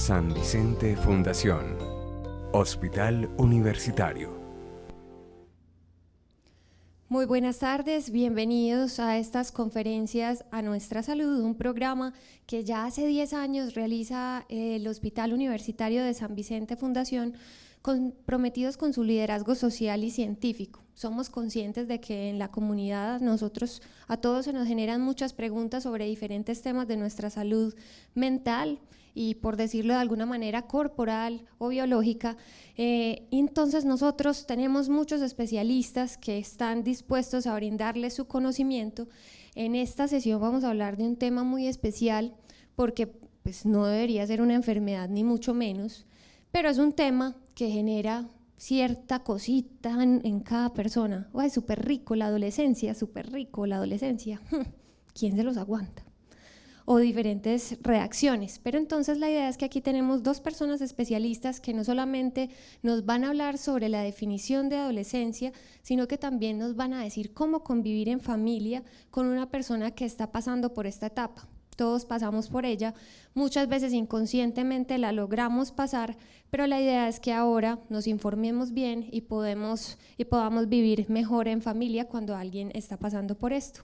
San Vicente Fundación, Hospital Universitario. Muy buenas tardes, bienvenidos a estas conferencias A Nuestra Salud, un programa que ya hace 10 años realiza el Hospital Universitario de San Vicente Fundación, comprometidos con su liderazgo social y científico. Somos conscientes de que en la comunidad a todos se nos generan muchas preguntas sobre diferentes temas de nuestra salud mental y, por decirlo de alguna manera, corporal o biológica. Entonces nosotros tenemos muchos especialistas que están dispuestos a brindarles su conocimiento. En esta sesión vamos a hablar de un tema muy especial porque pues, no debería ser una enfermedad ni mucho menos, pero es un tema que genera cierta cosita en cada persona. ¡Ay, súper rico la adolescencia, súper rico la adolescencia! ¿Quién se los aguanta? O diferentes reacciones. Pero entonces la idea es que aquí tenemos dos personas especialistas que no solamente nos van a hablar sobre la definición de adolescencia, sino que también nos van a decir cómo convivir en familia con una persona que está pasando por esta etapa. Todos pasamos por ella, muchas veces inconscientemente la logramos pasar, pero la idea es que ahora nos informemos bien y podamos vivir mejor en familia cuando alguien está pasando por esto.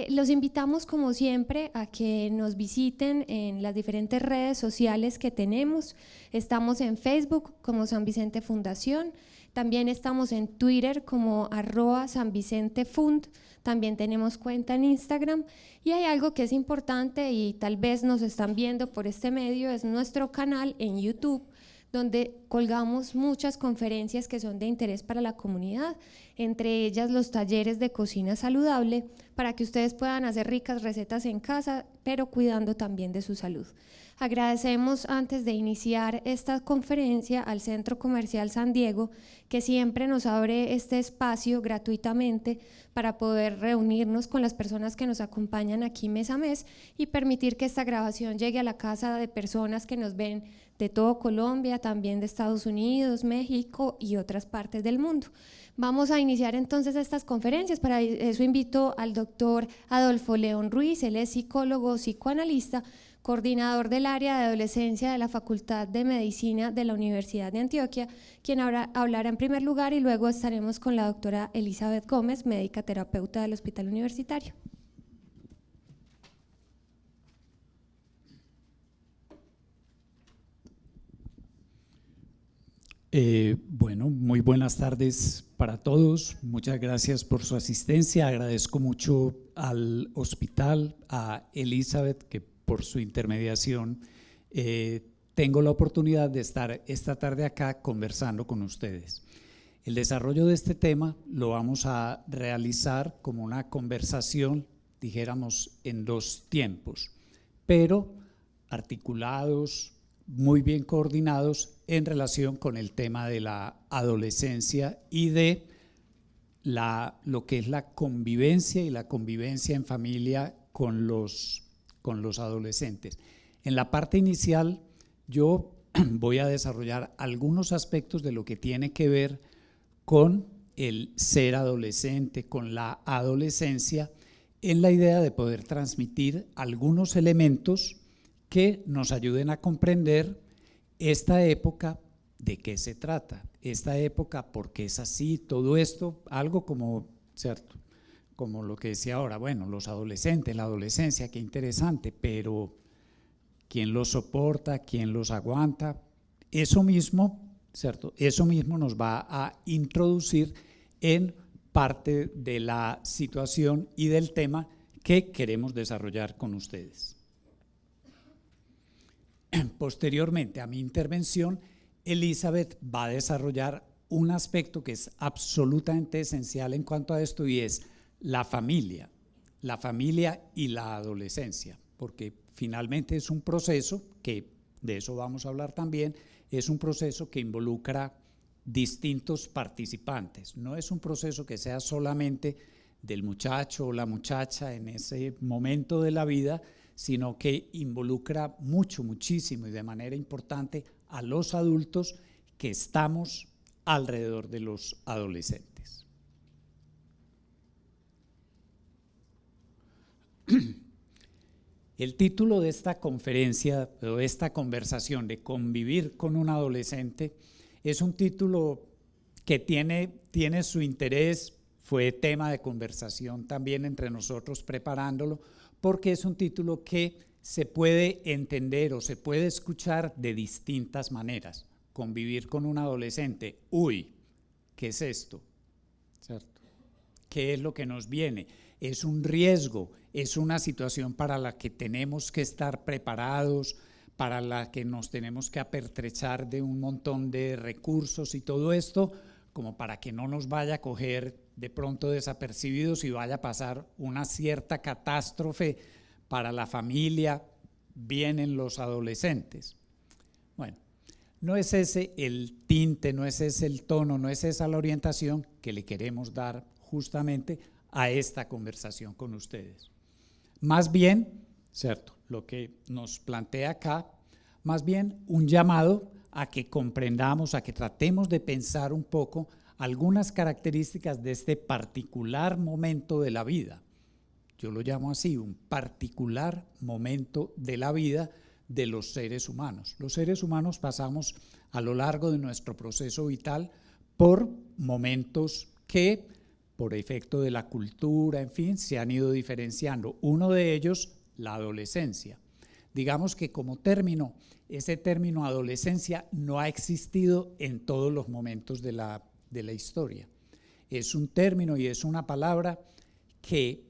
Los invitamos como siempre a que nos visiten en las diferentes redes sociales que tenemos. Estamos en Facebook como San Vicente Fundación, también estamos en Twitter como @SanVicenteFund, también tenemos cuenta en Instagram y hay algo que es importante y tal vez nos están viendo por este medio, es nuestro canal en YouTube, donde colgamos muchas conferencias que son de interés para la comunidad, entre ellas los talleres de cocina saludable, para que ustedes puedan hacer ricas recetas en casa, pero cuidando también de su salud. Agradecemos antes de iniciar esta conferencia al Centro Comercial San Diego, que siempre nos abre este espacio gratuitamente para poder reunirnos con las personas que nos acompañan aquí mes a mes y permitir que esta grabación llegue a la casa de personas que nos ven de todo Colombia, también de Estados Unidos, México y otras partes del mundo. Vamos a iniciar entonces estas conferencias, para eso invito al doctor Adolfo León Ruiz, él es psicólogo, psicoanalista, coordinador del área de adolescencia de la Facultad de Medicina de la Universidad de Antioquia, quien ahora hablará en primer lugar y luego estaremos con la doctora Elizabeth Gómez, médica terapeuta del Hospital Universitario. Bueno, muy buenas tardes para todos, muchas gracias por su asistencia, agradezco mucho al hospital, a Elizabeth, que por su intermediación tengo la oportunidad de estar esta tarde acá conversando con ustedes. El desarrollo de este tema lo vamos a realizar como una conversación, dijéramos, en dos tiempos, pero articulados, muy bien coordinados en relación con el tema de la adolescencia y de lo que es la convivencia y la convivencia en familia con los adolescentes. En la parte inicial yo voy a desarrollar algunos aspectos de lo que tiene que ver con el ser adolescente, con la adolescencia, en la idea de poder transmitir algunos elementos que nos ayuden a comprender esta época, de qué se trata, esta época, por qué es así, todo esto, algo como, ¿cierto?, como lo que decía ahora, bueno, los adolescentes, la adolescencia, qué interesante, pero ¿quién los soporta? ¿Quién los aguanta? Eso mismo, ¿cierto?, eso mismo nos va a introducir en parte de la situación y del tema que queremos desarrollar con ustedes. Posteriormente a mi intervención, Elizabeth va a desarrollar un aspecto que es absolutamente esencial en cuanto a esto, y es la familia y la adolescencia, porque finalmente es un proceso que, de eso vamos a hablar también, es un proceso que involucra distintos participantes, no es un proceso que sea solamente del muchacho o la muchacha en ese momento de la vida, sino que involucra muchísimo y de manera importante a los adultos que estamos alrededor de los adolescentes. El título de esta conferencia, o de esta conversación de convivir con un adolescente, es un título que tiene su interés, fue tema de conversación también entre nosotros preparándolo, porque es un título que se puede entender o se puede escuchar de distintas maneras. Convivir con un adolescente, uy, ¿qué es esto? ¿Cierto? ¿Qué es lo que nos viene? Es un riesgo, es una situación para la que tenemos que estar preparados, para la que nos tenemos que apertrechar de un montón de recursos y todo esto, como para que no nos vaya a coger de pronto desapercibidos y vaya a pasar una cierta catástrofe para la familia, vienen los adolescentes. Bueno, no es ese el tinte, no es ese el tono, no es esa la orientación que le queremos dar justamente a esta conversación con ustedes. Más bien, ¿cierto? Lo que nos plantea acá, más bien un llamado a que comprendamos, a que tratemos de pensar un poco algunas características de este particular momento de la vida. Yo lo llamo así, un particular momento de la vida de los seres humanos. Los seres humanos pasamos a lo largo de nuestro proceso vital por momentos que, por efecto de la cultura, en fin, se han ido diferenciando. Uno de ellos, la adolescencia. Digamos que como término, ese término adolescencia no ha existido en todos los momentos de la historia. Es un término y es una palabra que,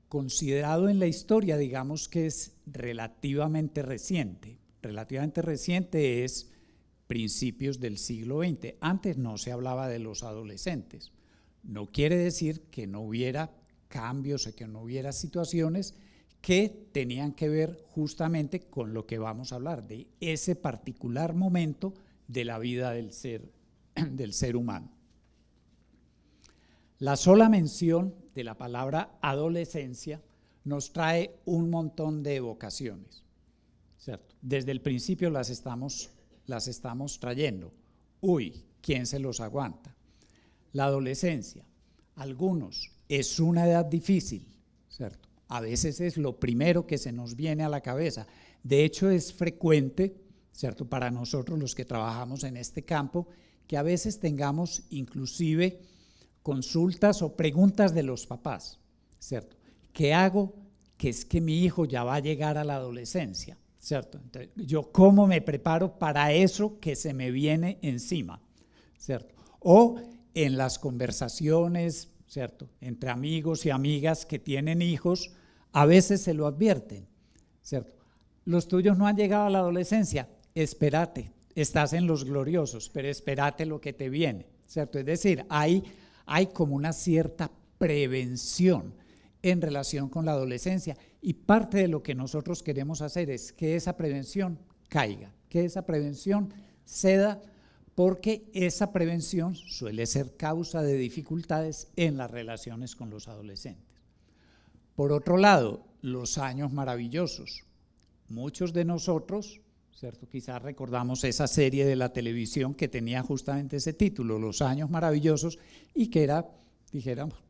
considerado en la historia, digamos que es relativamente reciente. Relativamente reciente es principios del siglo XX. Antes no se hablaba de los adolescentes. No quiere decir que no hubiera cambios o que no hubiera situaciones que tenían que ver justamente con lo que vamos a hablar, de ese particular momento de la vida del ser humano. La sola mención de la palabra adolescencia nos trae un montón de evocaciones, ¿cierto? Desde el principio las estamos trayendo. Uy, ¿quién se los aguanta? La adolescencia, algunos, es una edad difícil, ¿cierto? A veces es lo primero que se nos viene a la cabeza. De hecho, es frecuente, ¿cierto?, para nosotros los que trabajamos en este campo, que a veces tengamos inclusive consultas o preguntas de los papás, ¿cierto? ¿Qué hago? Que es que mi hijo ya va a llegar a la adolescencia, ¿cierto? Entonces, ¿yo cómo me preparo para eso que se me viene encima, ¿cierto? O en las conversaciones, ¿cierto?, entre amigos y amigas que tienen hijos, a veces se lo advierten, ¿cierto? Los tuyos no han llegado a la adolescencia, espérate, estás en los gloriosos, pero espérate lo que te viene, ¿cierto? Es decir, hay como una cierta prevención en relación con la adolescencia, y parte de lo que nosotros queremos hacer es que esa prevención caiga, que esa prevención ceda, porque esa prevención suele ser causa de dificultades en las relaciones con los adolescentes. Por otro lado, los años maravillosos. Muchos de nosotros, ¿cierto?, quizás recordamos esa serie de la televisión que tenía justamente ese título, Los años maravillosos, y que era, dijéramos,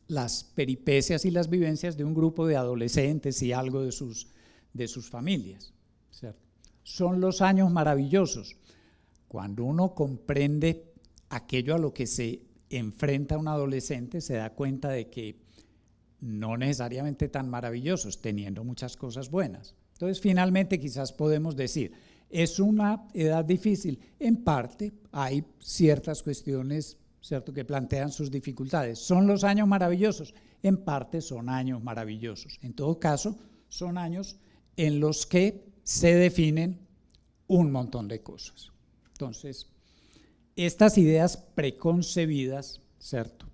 las peripecias y las vivencias de un grupo de adolescentes y algo de sus familias, ¿cierto? Son los años maravillosos. Cuando uno comprende aquello a lo que se enfrenta un adolescente, se da cuenta de que no necesariamente tan maravillosos, teniendo muchas cosas buenas. Entonces, finalmente, quizás podemos decir, es una edad difícil. En parte, hay ciertas cuestiones, ¿cierto?, que plantean sus dificultades. ¿Son los años maravillosos? En parte son años maravillosos. En todo caso, son años en los que se definen un montón de cosas. Entonces, estas ideas preconcebidas, ¿cierto?,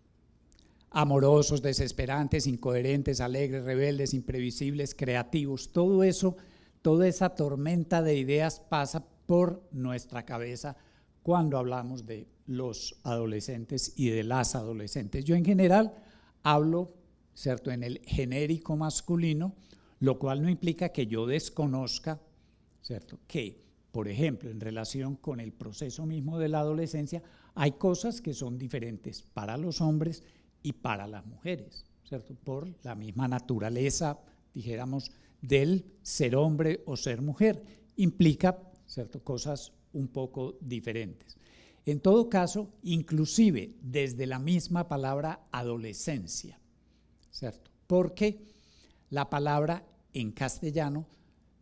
amorosos, desesperantes, incoherentes, alegres, rebeldes, imprevisibles, creativos, todo eso, toda esa tormenta de ideas pasa por nuestra cabeza cuando hablamos de los adolescentes y de las adolescentes. Yo en general hablo, ¿cierto?, en el genérico masculino, lo cual no implica que yo desconozca, ¿cierto?, que, por ejemplo, en relación con el proceso mismo de la adolescencia, hay cosas que son diferentes para los hombres y para las mujeres, ¿cierto?, por la misma naturaleza, dijéramos, del ser hombre o ser mujer. Implica, ¿cierto?, cosas un poco diferentes. En todo caso, inclusive desde la misma palabra adolescencia, ¿cierto? Porque la palabra en castellano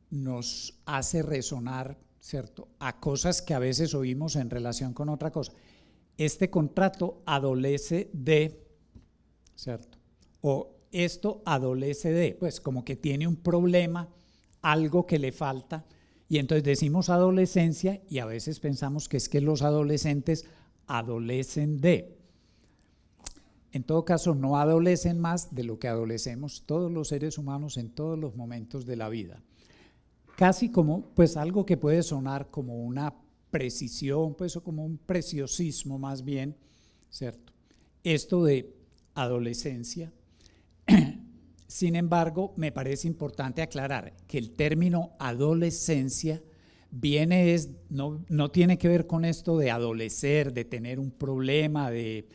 nos hace resonar, ¿cierto?, a cosas que a veces oímos en relación con otra cosa. Este contrato adolece de, ¿cierto? O esto adolece de, pues como que tiene un problema, algo que le falta, y entonces decimos adolescencia y a veces pensamos que es que los adolescentes adolecen de. En todo caso, no adolecen más de lo que adolecemos todos los seres humanos en todos los momentos de la vida. Casi como, pues algo que puede sonar como una precisión, pues o como un preciosismo más bien, ¿cierto? Esto de adolescencia. Sin embargo, me parece importante aclarar que el término adolescencia viene, no tiene que ver con esto de adolecer, de tener un problema, de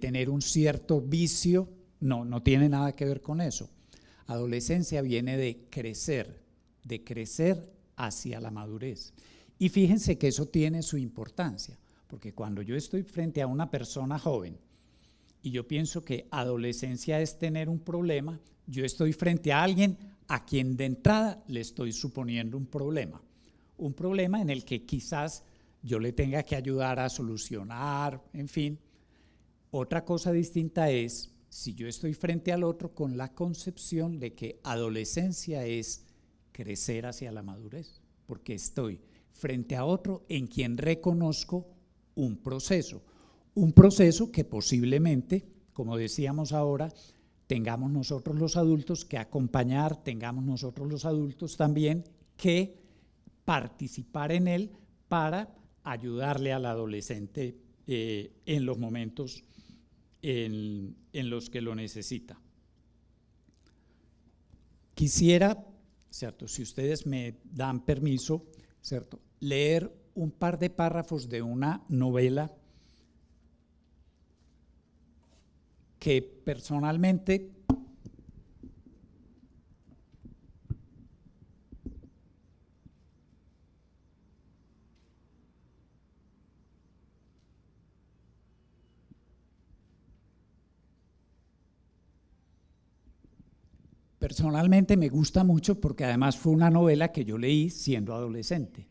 tener un cierto vicio, no tiene nada que ver con eso. Adolescencia viene de crecer hacia la madurez. Y fíjense que eso tiene su importancia, porque cuando yo estoy frente a una persona joven y yo pienso que adolescencia es tener un problema, yo estoy frente a alguien a quien de entrada le estoy suponiendo un problema en el que quizás yo le tenga que ayudar a solucionar, en fin. Otra cosa distinta es si yo estoy frente al otro con la concepción de que adolescencia es crecer hacia la madurez, porque estoy frente a otro en quien reconozco un proceso que posiblemente, como decíamos ahora, tengamos nosotros los adultos que acompañar, tengamos nosotros los adultos también que participar en él para ayudarle al adolescente en los momentos en los que lo necesita. Quisiera, ¿cierto?, si ustedes me dan permiso, ¿cierto?, leer un par de párrafos de una novela que personalmente me gusta mucho porque además fue una novela que yo leí siendo adolescente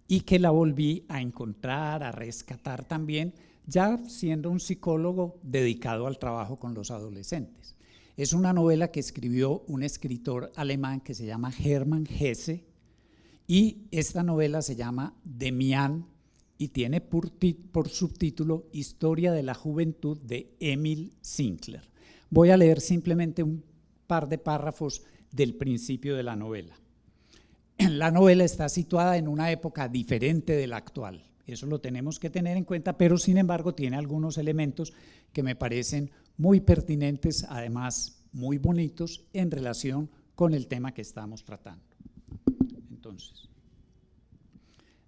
y que la volví a encontrar, a rescatar también, ya siendo un psicólogo dedicado al trabajo con los adolescentes. Es una novela que escribió un escritor alemán que se llama Hermann Hesse y esta novela se llama Demian y tiene por subtítulo Historia de la Juventud de Emil Sinclair. Voy a leer simplemente un par de párrafos del principio de la novela. La novela está situada en una época diferente de la actual. Eso lo tenemos que tener en cuenta, pero sin embargo tiene algunos elementos que me parecen muy pertinentes, además muy bonitos en relación con el tema que estamos tratando. Entonces,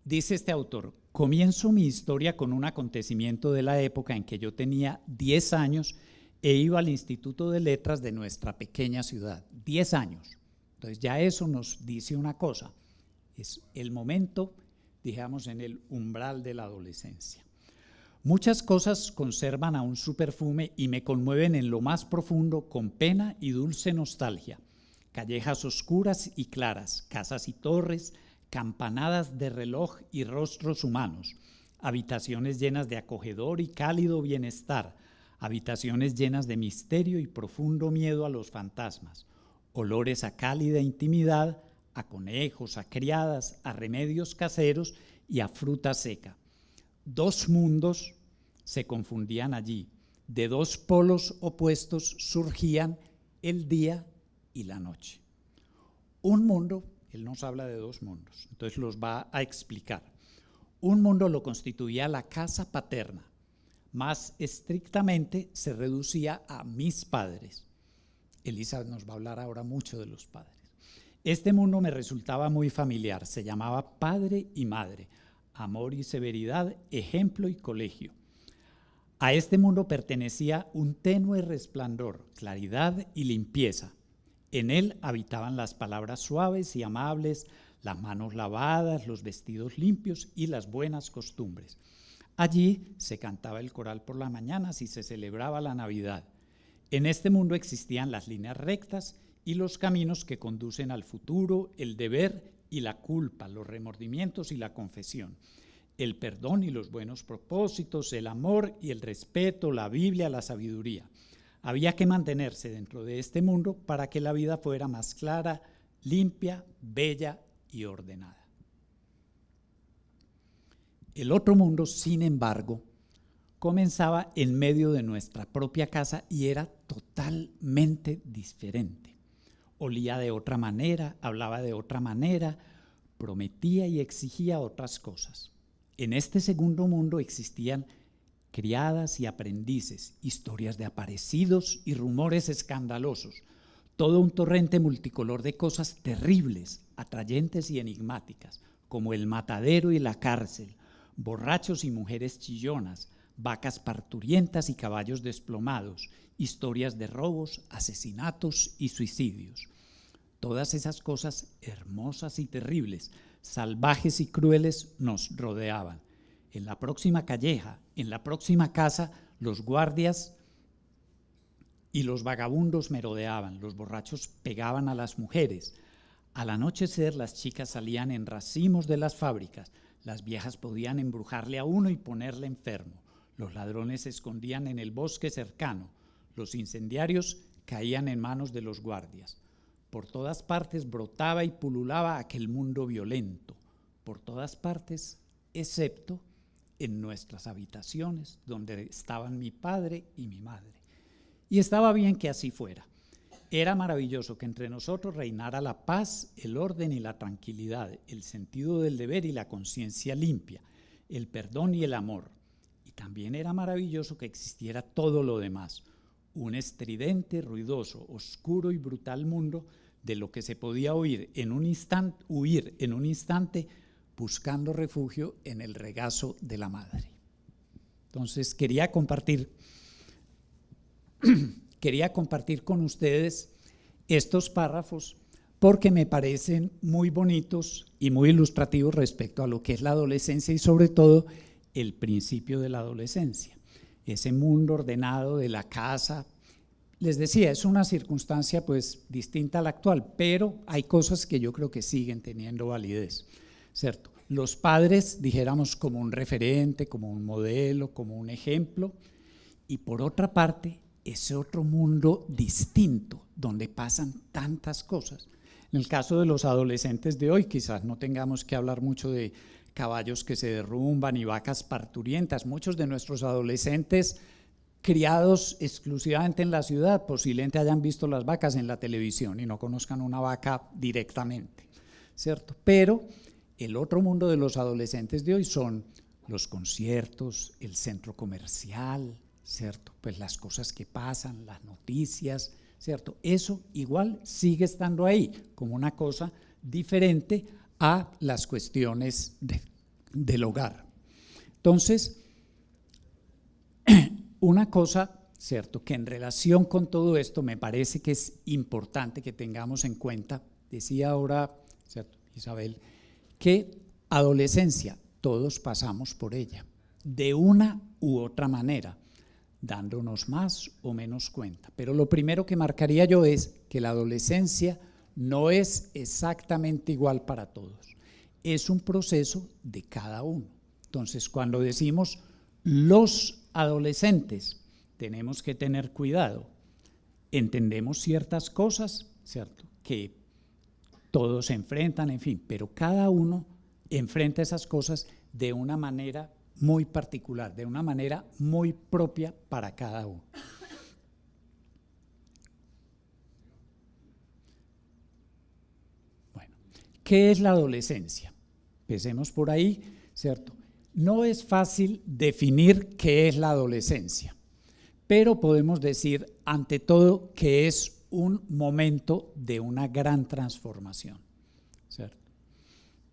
dice este autor, comienzo mi historia con un acontecimiento de la época en que yo tenía 10 años e iba al Instituto de Letras de nuestra pequeña ciudad. 10 años. Entonces ya eso nos dice una cosa, es el momento, digamos, en el umbral de la adolescencia. Muchas cosas conservan aún su perfume y me conmueven en lo más profundo con pena y dulce nostalgia. Callejas oscuras y claras, casas y torres, campanadas de reloj y rostros humanos, habitaciones llenas de acogedor y cálido bienestar, habitaciones llenas de misterio y profundo miedo a los fantasmas, olores a cálida intimidad, a conejos, a criadas, a remedios caseros y a fruta seca. Dos mundos se confundían allí, de dos polos opuestos surgían el día y la noche. Un mundo, él nos habla de dos mundos, entonces los va a explicar. Un mundo lo constituía la casa paterna, más estrictamente se reducía a mis padres. Elisa nos va a hablar ahora mucho de los padres. Este mundo me resultaba muy familiar, se llamaba padre y madre, amor y severidad, ejemplo y colegio. A este mundo pertenecía un tenue resplandor, claridad y limpieza. En él habitaban las palabras suaves y amables, las manos lavadas, los vestidos limpios y las buenas costumbres. Allí se cantaba el coral por las mañanas y se celebraba la Navidad. En este mundo existían las líneas rectas y los caminos que conducen al futuro, el deber y la culpa, los remordimientos y la confesión, el perdón y los buenos propósitos, el amor y el respeto, la Biblia, la sabiduría. Había que mantenerse dentro de este mundo para que la vida fuera más clara, limpia, bella y ordenada. El otro mundo, sin embargo, comenzaba en medio de nuestra propia casa y era totalmente diferente. Olía de otra manera, hablaba de otra manera, prometía y exigía otras cosas. En este segundo mundo existían criadas y aprendices, historias de aparecidos y rumores escandalosos, todo un torrente multicolor de cosas terribles, atrayentes y enigmáticas, como el matadero y la cárcel, borrachos y mujeres chillonas, vacas parturientas y caballos desplomados, historias de robos, asesinatos y suicidios. Todas esas cosas hermosas y terribles, salvajes y crueles nos rodeaban. En la próxima calleja, en la próxima casa, los guardias y los vagabundos merodeaban, los borrachos pegaban a las mujeres. Al anochecer las chicas salían en racimos de las fábricas, las viejas podían embrujarle a uno y ponerle enfermo, los ladrones se escondían en el bosque cercano, los incendiarios caían en manos de los guardias. Por todas partes brotaba y pululaba aquel mundo violento, por todas partes, excepto en nuestras habitaciones, donde estaban mi padre y mi madre. Y estaba bien que así fuera. Era maravilloso que entre nosotros reinara la paz, el orden y la tranquilidad, el sentido del deber y la conciencia limpia, el perdón y el amor. Y también era maravilloso que existiera todo lo demás, un estridente, ruidoso, oscuro y brutal mundo de lo que se podía huir en un instante, buscando refugio en el regazo de la madre. Entonces quería compartir con ustedes estos párrafos porque me parecen muy bonitos y muy ilustrativos respecto a lo que es la adolescencia y sobre todo el principio de la adolescencia, ese mundo ordenado de la casa. Les decía, es una circunstancia pues distinta a la actual, pero hay cosas que yo creo que siguen teniendo validez, ¿cierto? Los padres, dijéramos, como un referente, como un modelo, como un ejemplo, y por otra parte, ese otro mundo distinto, donde pasan tantas cosas. En el caso de los adolescentes de hoy, quizás no tengamos que hablar mucho de caballos que se derrumban y vacas parturientas. Muchos de nuestros adolescentes criados exclusivamente en la ciudad posiblemente hayan visto las vacas en la televisión y no conozcan una vaca directamente, ¿cierto? Pero el otro mundo de los adolescentes de hoy son los conciertos, el centro comercial, ¿cierto? Pues las cosas que pasan, las noticias, ¿cierto? Eso igual sigue estando ahí como una cosa diferente a las cuestiones del hogar. Entonces, una cosa, ¿cierto?, que en relación con todo esto me parece que es importante que tengamos en cuenta, decía ahora, ¿cierto?, Isabel, que adolescencia, todos pasamos por ella, de una u otra manera, dándonos más o menos cuenta. Pero lo primero que marcaría yo es que la adolescencia no es exactamente igual para todos, es un proceso de cada uno. Entonces, cuando decimos los adolescentes, tenemos que tener cuidado, entendemos ciertas cosas, ¿cierto?, que todos se enfrentan, en fin, pero cada uno enfrenta esas cosas de una manera muy particular, de una manera muy propia para cada uno. Bueno, ¿qué es la adolescencia? Empecemos por ahí, ¿cierto? No es fácil definir qué es la adolescencia, pero podemos decir, ante todo, que es un momento de una gran transformación, ¿cierto?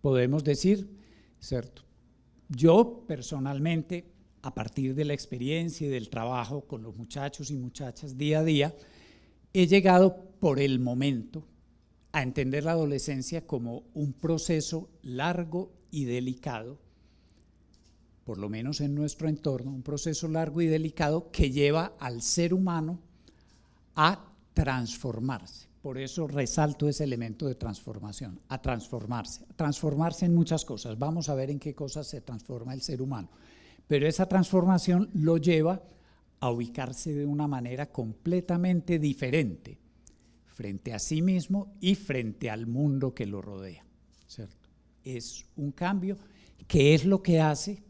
Podemos decir, ¿cierto? Yo personalmente, a partir de la experiencia y del trabajo con los muchachos y muchachas día a día, he llegado por el momento a entender la adolescencia como un proceso largo y delicado, por lo menos en nuestro entorno, un proceso largo y delicado que lleva al ser humano a transformarse. Por eso resalto ese elemento de transformación, a transformarse en muchas cosas. Vamos a ver en qué cosas se transforma el ser humano. Pero esa transformación lo lleva a ubicarse de una manera completamente diferente frente a sí mismo y frente al mundo que lo rodea, ¿cierto? Es un cambio que es lo que hace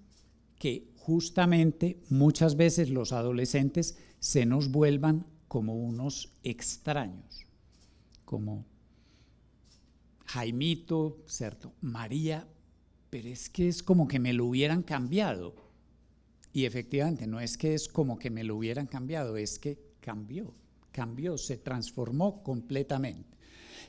que justamente muchas veces los adolescentes se nos vuelvan como unos extraños, como Jaimito, ¿cierto? María, pero es que es como que me lo hubieran cambiado. Y efectivamente, no es que es como que me lo hubieran cambiado, es que cambió, se transformó completamente.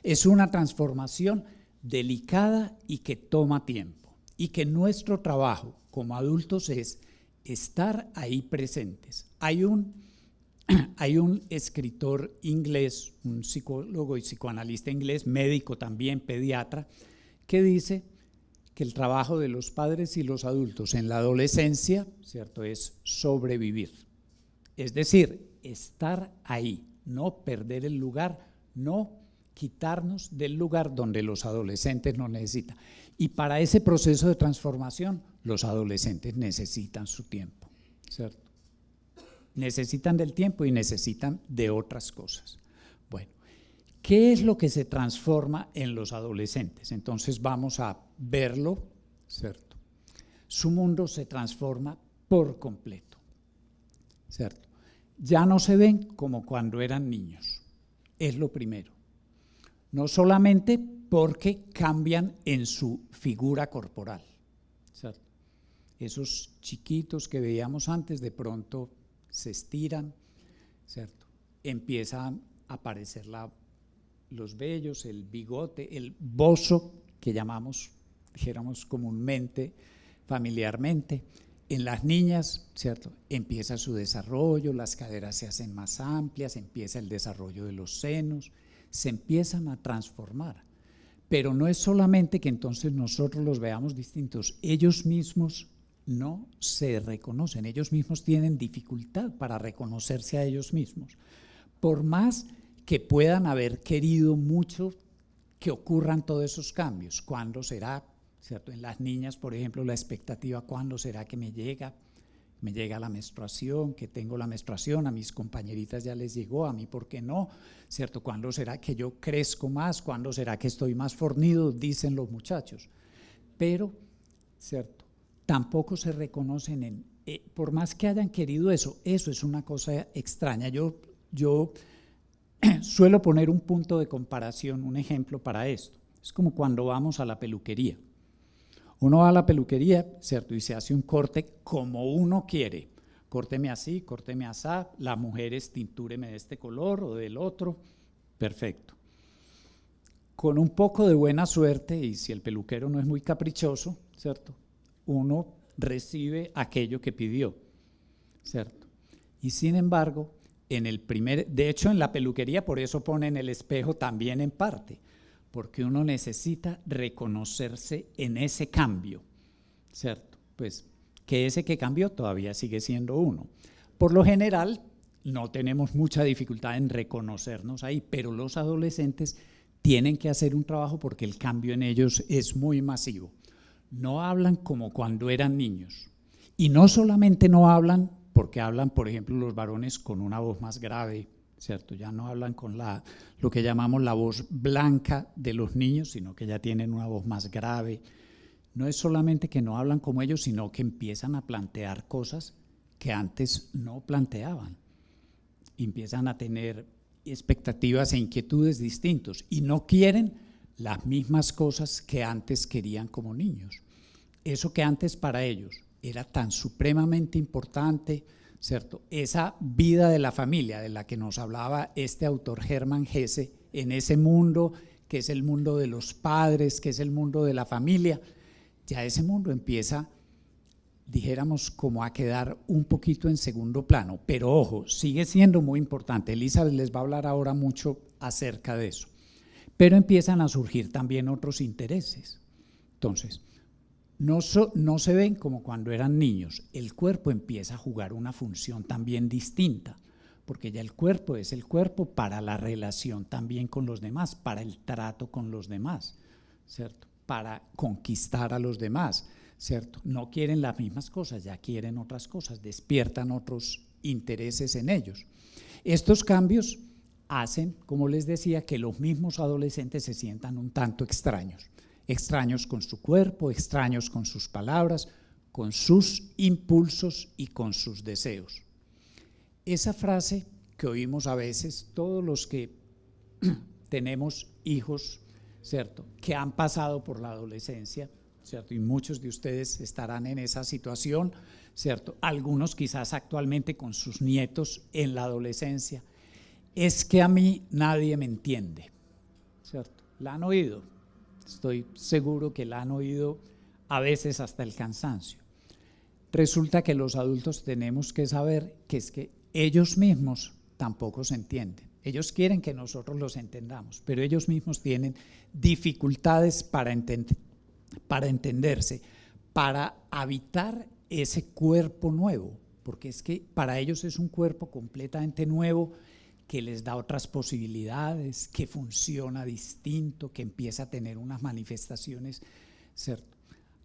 Es una transformación delicada y que toma tiempo. Y que nuestro trabajo como adultos es estar ahí presentes. Hay un escritor inglés, un psicólogo y psicoanalista inglés, médico también, pediatra, que dice que el trabajo de los padres y los adultos en la adolescencia, ¿cierto?, es sobrevivir. Es decir, estar ahí, no perder el lugar, no quitarnos del lugar donde los adolescentes nos necesitan. Y para ese proceso de transformación, los adolescentes necesitan su tiempo, ¿cierto? Necesitan del tiempo y necesitan de otras cosas. Bueno, ¿qué es lo que se transforma en los adolescentes? Entonces vamos a verlo, ¿cierto? Su mundo se transforma por completo, ¿cierto? Ya no se ven como cuando eran niños, es lo primero. No solamente porque cambian en su figura corporal, ¿cierto? Esos chiquitos que veíamos antes de pronto se estiran, ¿cierto? Empiezan a aparecer los vellos, el bigote, el bozo que llamamos, dijéramos comúnmente, familiarmente. En las niñas, ¿cierto?, empieza su desarrollo, las caderas se hacen más amplias, empieza el desarrollo de los senos, se empiezan a transformar. Pero no es solamente que entonces nosotros los veamos distintos, ellos mismos no se reconocen, ellos mismos tienen dificultad para reconocerse a ellos mismos. Por más que puedan haber querido mucho que ocurran todos esos cambios, ¿cuándo será? ¿Cierto? En las niñas, por ejemplo, la expectativa, ¿cuándo será que me llega la menstruación, que tengo la menstruación? A mis compañeritas ya les llegó, a mí ¿por qué no? ¿Cierto? ¿Cuándo será que yo crezco más? ¿Cuándo será que estoy más fornido? Dicen los muchachos. Pero, ¿cierto?, tampoco se reconocen por más que hayan querido eso es una cosa extraña. Yo suelo poner un punto de comparación, un ejemplo para esto. Es como cuando vamos a la peluquería. Uno va a la peluquería, ¿cierto?, y se hace un corte como uno quiere. Córteme así, córteme asá, las mujeres tintúreme de este color o del otro, perfecto. Con un poco de buena suerte, y si el peluquero no es muy caprichoso, ¿cierto?, uno recibe aquello que pidió, ¿cierto? Y sin embargo, de hecho en la peluquería por eso ponen el espejo también en parte, porque uno necesita reconocerse en ese cambio, ¿cierto? Pues que ese que cambió todavía sigue siendo uno. Por lo general no tenemos mucha dificultad en reconocernos ahí, pero los adolescentes tienen que hacer un trabajo porque el cambio en ellos es muy masivo. No hablan como cuando eran niños. Y no solamente no hablan porque hablan, por ejemplo, los varones con una voz más grave, ¿cierto? Ya no hablan con lo que llamamos la voz blanca de los niños, sino que ya tienen una voz más grave. No es solamente que no hablan como ellos, sino que empiezan a plantear cosas que antes no planteaban. Empiezan a tener expectativas e inquietudes distintos y no quieren las mismas cosas que antes querían como niños. Eso que antes para ellos era tan supremamente importante, ¿cierto? Esa vida de la familia de la que nos hablaba este autor Hermann Hesse, en ese mundo que es el mundo de los padres, que es el mundo de la familia, ya ese mundo empieza, dijéramos, como a quedar un poquito en segundo plano. Pero ojo, sigue siendo muy importante. Elizabeth les va a hablar ahora mucho acerca de eso. Pero empiezan a surgir también otros intereses. Entonces, no se ven como cuando eran niños. El cuerpo empieza a jugar una función también distinta, porque ya el cuerpo es el cuerpo para la relación también con los demás, para el trato con los demás, ¿cierto? Para conquistar a los demás, ¿cierto? No quieren las mismas cosas, ya quieren otras cosas, despiertan otros intereses en ellos. Estos cambios hacen, como les decía, que los mismos adolescentes se sientan un tanto extraños. Extraños con su cuerpo, extraños con sus palabras, con sus impulsos y con sus deseos. Esa frase que oímos a veces, todos los que tenemos hijos, ¿cierto?, que han pasado por la adolescencia, ¿cierto?, y muchos de ustedes estarán en esa situación, ¿cierto?, algunos quizás actualmente con sus nietos en la adolescencia, es que a mí nadie me entiende, ¿cierto? ¿La han oído? Estoy seguro que la han oído a veces hasta el cansancio. Resulta que los adultos tenemos que saber que es que ellos mismos tampoco se entienden. Ellos quieren que nosotros los entendamos, pero ellos mismos tienen dificultades para entenderse, para habitar ese cuerpo nuevo, porque es que para ellos es un cuerpo completamente nuevo que les da otras posibilidades, que funciona distinto, que empieza a tener unas manifestaciones, ¿cierto?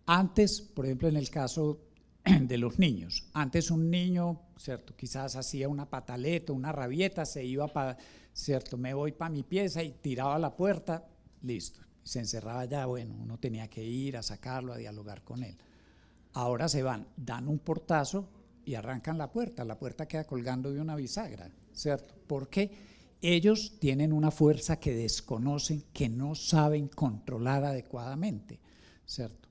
Antes, por ejemplo, en el caso de los niños, antes un niño, ¿cierto?, quizás hacía una pataleta, una rabieta, se iba para, ¿cierto?, me voy para mi pieza y tiraba la puerta, listo, se encerraba ya, bueno, uno tenía que ir a sacarlo, a dialogar con él. Ahora se van, dan un portazo y arrancan la puerta queda colgando de una bisagra, ¿cierto? Porque ellos tienen una fuerza que desconocen, que no saben controlar adecuadamente, ¿cierto?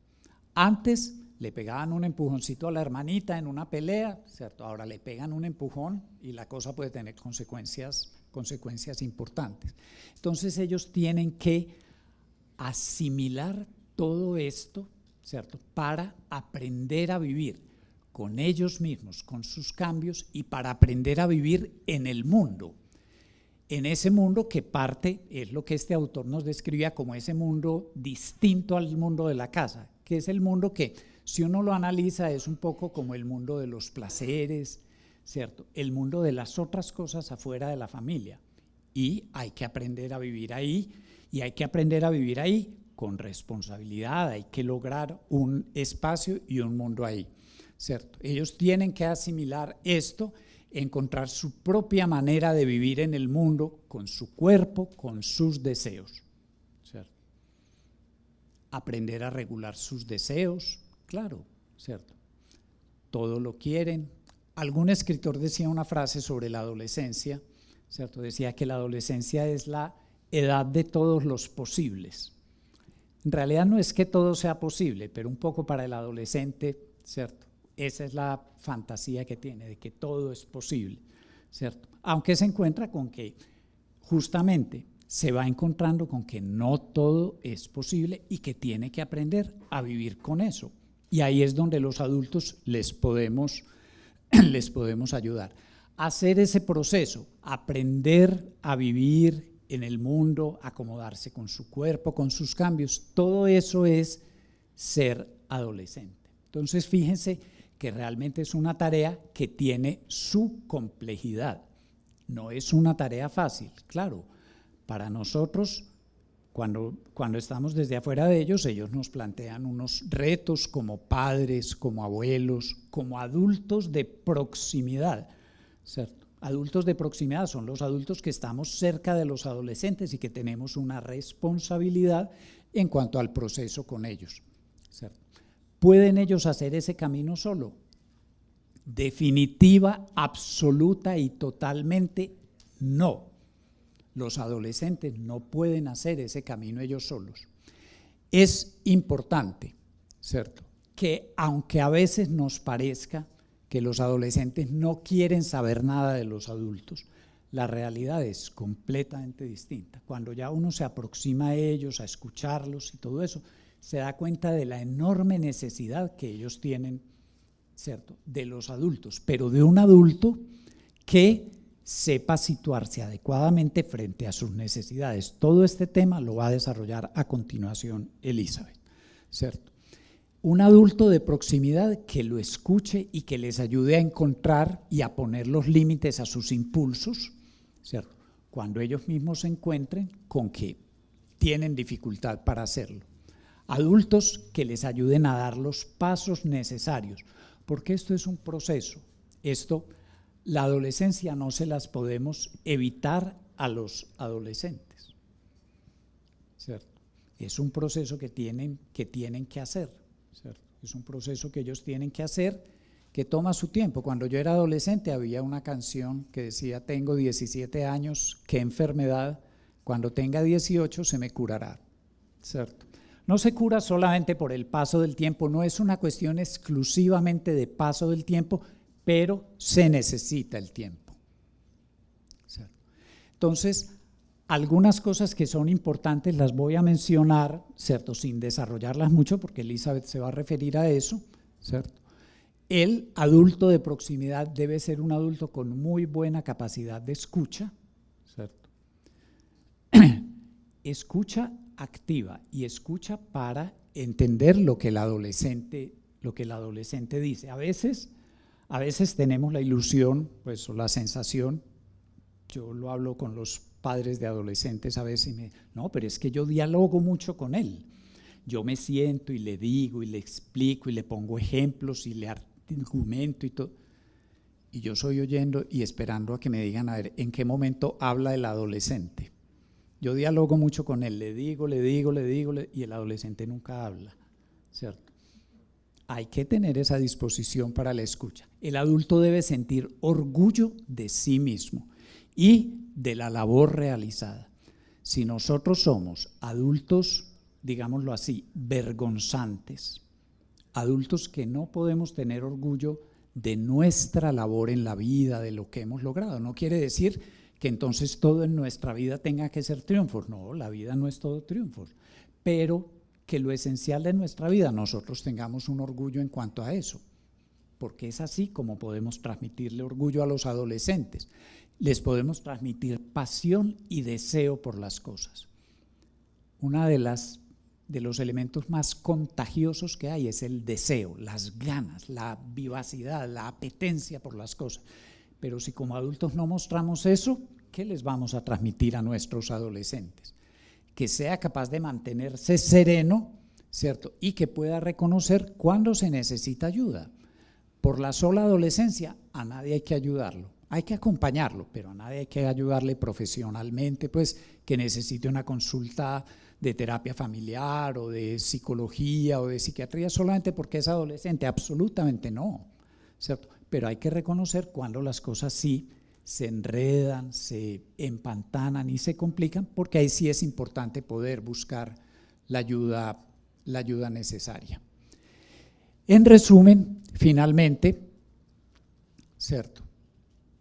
Antes le pegaban un empujoncito a la hermanita en una pelea, ¿cierto? Ahora le pegan un empujón y la cosa puede tener consecuencias importantes. Entonces ellos tienen que asimilar todo esto, ¿cierto?, para aprender a vivir con ellos mismos, con sus cambios y para aprender a vivir en el mundo. En ese mundo que parte, es lo que este autor nos describía como ese mundo distinto al mundo de la casa, que es el mundo que, si uno lo analiza, es un poco como el mundo de los placeres, ¿cierto? El mundo de las otras cosas afuera de la familia. Y hay que aprender a vivir ahí, y hay que aprender a vivir ahí con responsabilidad, hay que lograr un espacio y un mundo ahí, ¿cierto? Ellos tienen que asimilar esto, encontrar su propia manera de vivir en el mundo con su cuerpo, con sus deseos, ¿cierto? Aprender a regular sus deseos, claro, ¿cierto? Todo lo quieren. Algún escritor decía una frase sobre la adolescencia, ¿cierto? Decía que la adolescencia es la edad de todos los posibles. En realidad no es que todo sea posible, pero un poco para el adolescente, ¿cierto? Esa es la fantasía que tiene, de que todo es posible, ¿cierto? Aunque se encuentra con que justamente se va encontrando con que no todo es posible y que tiene que aprender a vivir con eso. Y ahí es donde los adultos les podemos ayudar a hacer ese proceso, aprender a vivir en el mundo, acomodarse con su cuerpo, con sus cambios. Todo eso es ser adolescente. Entonces, fíjense que realmente es una tarea que tiene su complejidad. No es una tarea fácil, claro. Para nosotros, cuando estamos desde afuera de ellos nos plantean unos retos como padres, como abuelos, como adultos de proximidad, ¿cierto? Adultos de proximidad son los adultos que estamos cerca de los adolescentes y que tenemos una responsabilidad en cuanto al proceso con ellos, ¿cierto? ¿Pueden ellos hacer ese camino solo? Definitiva, absoluta y totalmente no. Los adolescentes no pueden hacer ese camino ellos solos. Es importante, ¿cierto?, que aunque a veces nos parezca que los adolescentes no quieren saber nada de los adultos, la realidad es completamente distinta. Cuando ya uno se aproxima a ellos, a escucharlos y todo eso, se da cuenta de la enorme necesidad que ellos tienen, ¿cierto?, de los adultos, pero de un adulto que sepa situarse adecuadamente frente a sus necesidades. Todo este tema lo va a desarrollar a continuación Elizabeth, ¿cierto? Un adulto de proximidad que lo escuche y que les ayude a encontrar y a poner los límites a sus impulsos, ¿cierto? Cuando ellos mismos se encuentren con que tienen dificultad para hacerlo. Adultos que les ayuden a dar los pasos necesarios, porque esto es un proceso. La adolescencia no se las podemos evitar a los adolescentes, ¿cierto? Es un proceso que tienen que hacer, ¿cierto? Es un proceso que ellos tienen que hacer, que toma su tiempo. Cuando yo era adolescente había una canción que decía: tengo 17 años, qué enfermedad, cuando tenga 18 se me curará, ¿cierto? No se cura solamente por el paso del tiempo, no es una cuestión exclusivamente de paso del tiempo, pero se necesita el tiempo, ¿cierto? Entonces, algunas cosas que son importantes las voy a mencionar, ¿cierto? Sin desarrollarlas mucho, porque Elizabeth se va a referir a eso, ¿cierto? El adulto de proximidad debe ser un adulto con muy buena capacidad de escucha, ¿cierto? Escucha activa y escucha para entender lo que el adolescente dice. A veces tenemos la ilusión, pues, o la sensación, yo lo hablo con los padres de adolescentes a veces, no, pero es que yo dialogo mucho con él. Yo me siento y le digo y le explico y le pongo ejemplos y le argumento y todo. Y yo soy oyendo y esperando a que me digan, a ver, ¿en qué momento habla el adolescente? Yo dialogo mucho con él, le digo, y el adolescente nunca habla, ¿cierto? Hay que tener esa disposición para la escucha. El adulto debe sentir orgullo de sí mismo y de la labor realizada. Si nosotros somos adultos, digámoslo así, vergonzantes, adultos que no podemos tener orgullo de nuestra labor en la vida, de lo que hemos logrado, no quiere decir que entonces todo en nuestra vida tenga que ser triunfos. No, la vida no es todo triunfos, pero que lo esencial de nuestra vida nosotros tengamos un orgullo en cuanto a eso, porque es así como podemos transmitirle orgullo a los adolescentes. Les podemos transmitir pasión y deseo por las cosas. Una de los elementos más contagiosos que hay es el deseo, las ganas, la vivacidad, la apetencia por las cosas. Pero si como adultos no mostramos eso, ¿qué les vamos a transmitir a nuestros adolescentes? Que sea capaz de mantenerse sereno, ¿cierto? Y que pueda reconocer cuándo se necesita ayuda. Por la sola adolescencia a nadie hay que ayudarlo, hay que acompañarlo, pero a nadie hay que ayudarle profesionalmente, pues que necesite una consulta de terapia familiar o de psicología o de psiquiatría solamente porque es adolescente, absolutamente no, ¿cierto? Pero hay que reconocer cuando las cosas sí se enredan, se empantanan y se complican, porque ahí sí es importante poder buscar la ayuda necesaria. En resumen, finalmente, ¿cierto?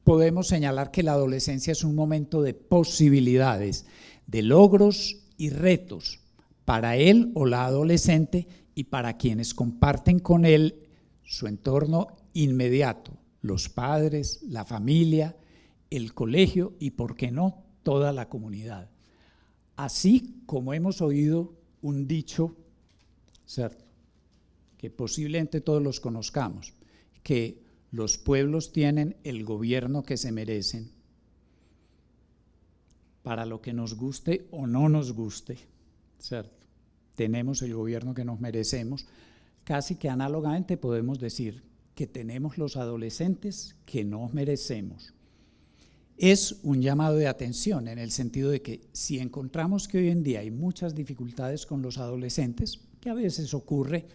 Podemos señalar que la adolescencia es un momento de posibilidades, de logros y retos para él o la adolescente y para quienes comparten con él su entorno inmediato, los padres, la familia, el colegio y, por qué no, toda la comunidad. Así como hemos oído un dicho, ¿cierto?, que posiblemente todos los conozcamos, que los pueblos tienen el gobierno que se merecen, para lo que nos guste o no nos guste, ¿cierto? Tenemos el gobierno que nos merecemos. Casi que análogamente podemos decir que tenemos los adolescentes que nos merecemos. Es un llamado de atención en el sentido de que si encontramos que hoy en día hay muchas dificultades con los adolescentes, que a veces ocurre,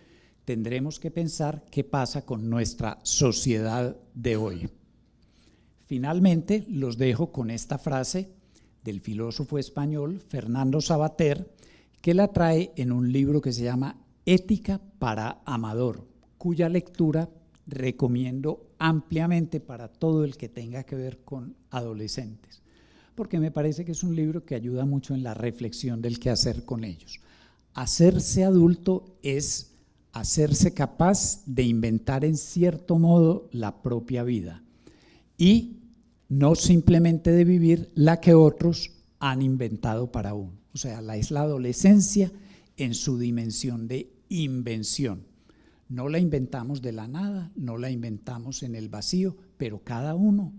tendremos que pensar qué pasa con nuestra sociedad de hoy. Finalmente, los dejo con esta frase del filósofo español Fernando Savater, que la trae en un libro que se llama Ética para Amador, cuya lectura recomiendo ampliamente para todo el que tenga que ver con adolescentes, porque me parece que es un libro que ayuda mucho en la reflexión del qué hacer con ellos. Hacerse adulto es hacerse capaz de inventar en cierto modo la propia vida y no simplemente de vivir la que otros han inventado para uno. O sea, es la adolescencia en su dimensión de invención. No la inventamos de la nada, no la inventamos en el vacío, pero cada uno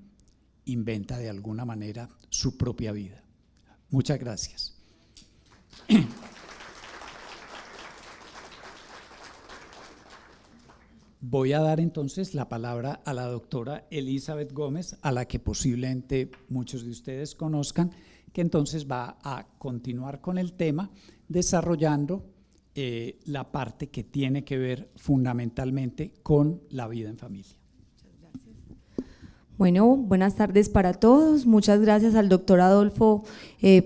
inventa de alguna manera su propia vida. Muchas gracias. Voy a dar entonces la palabra a la doctora Elizabeth Gómez, a la que posiblemente muchos de ustedes conozcan, que entonces va a continuar con el tema desarrollando la parte que tiene que ver fundamentalmente con la vida en familia. Bueno, buenas tardes para todos. Muchas gracias al doctor Adolfo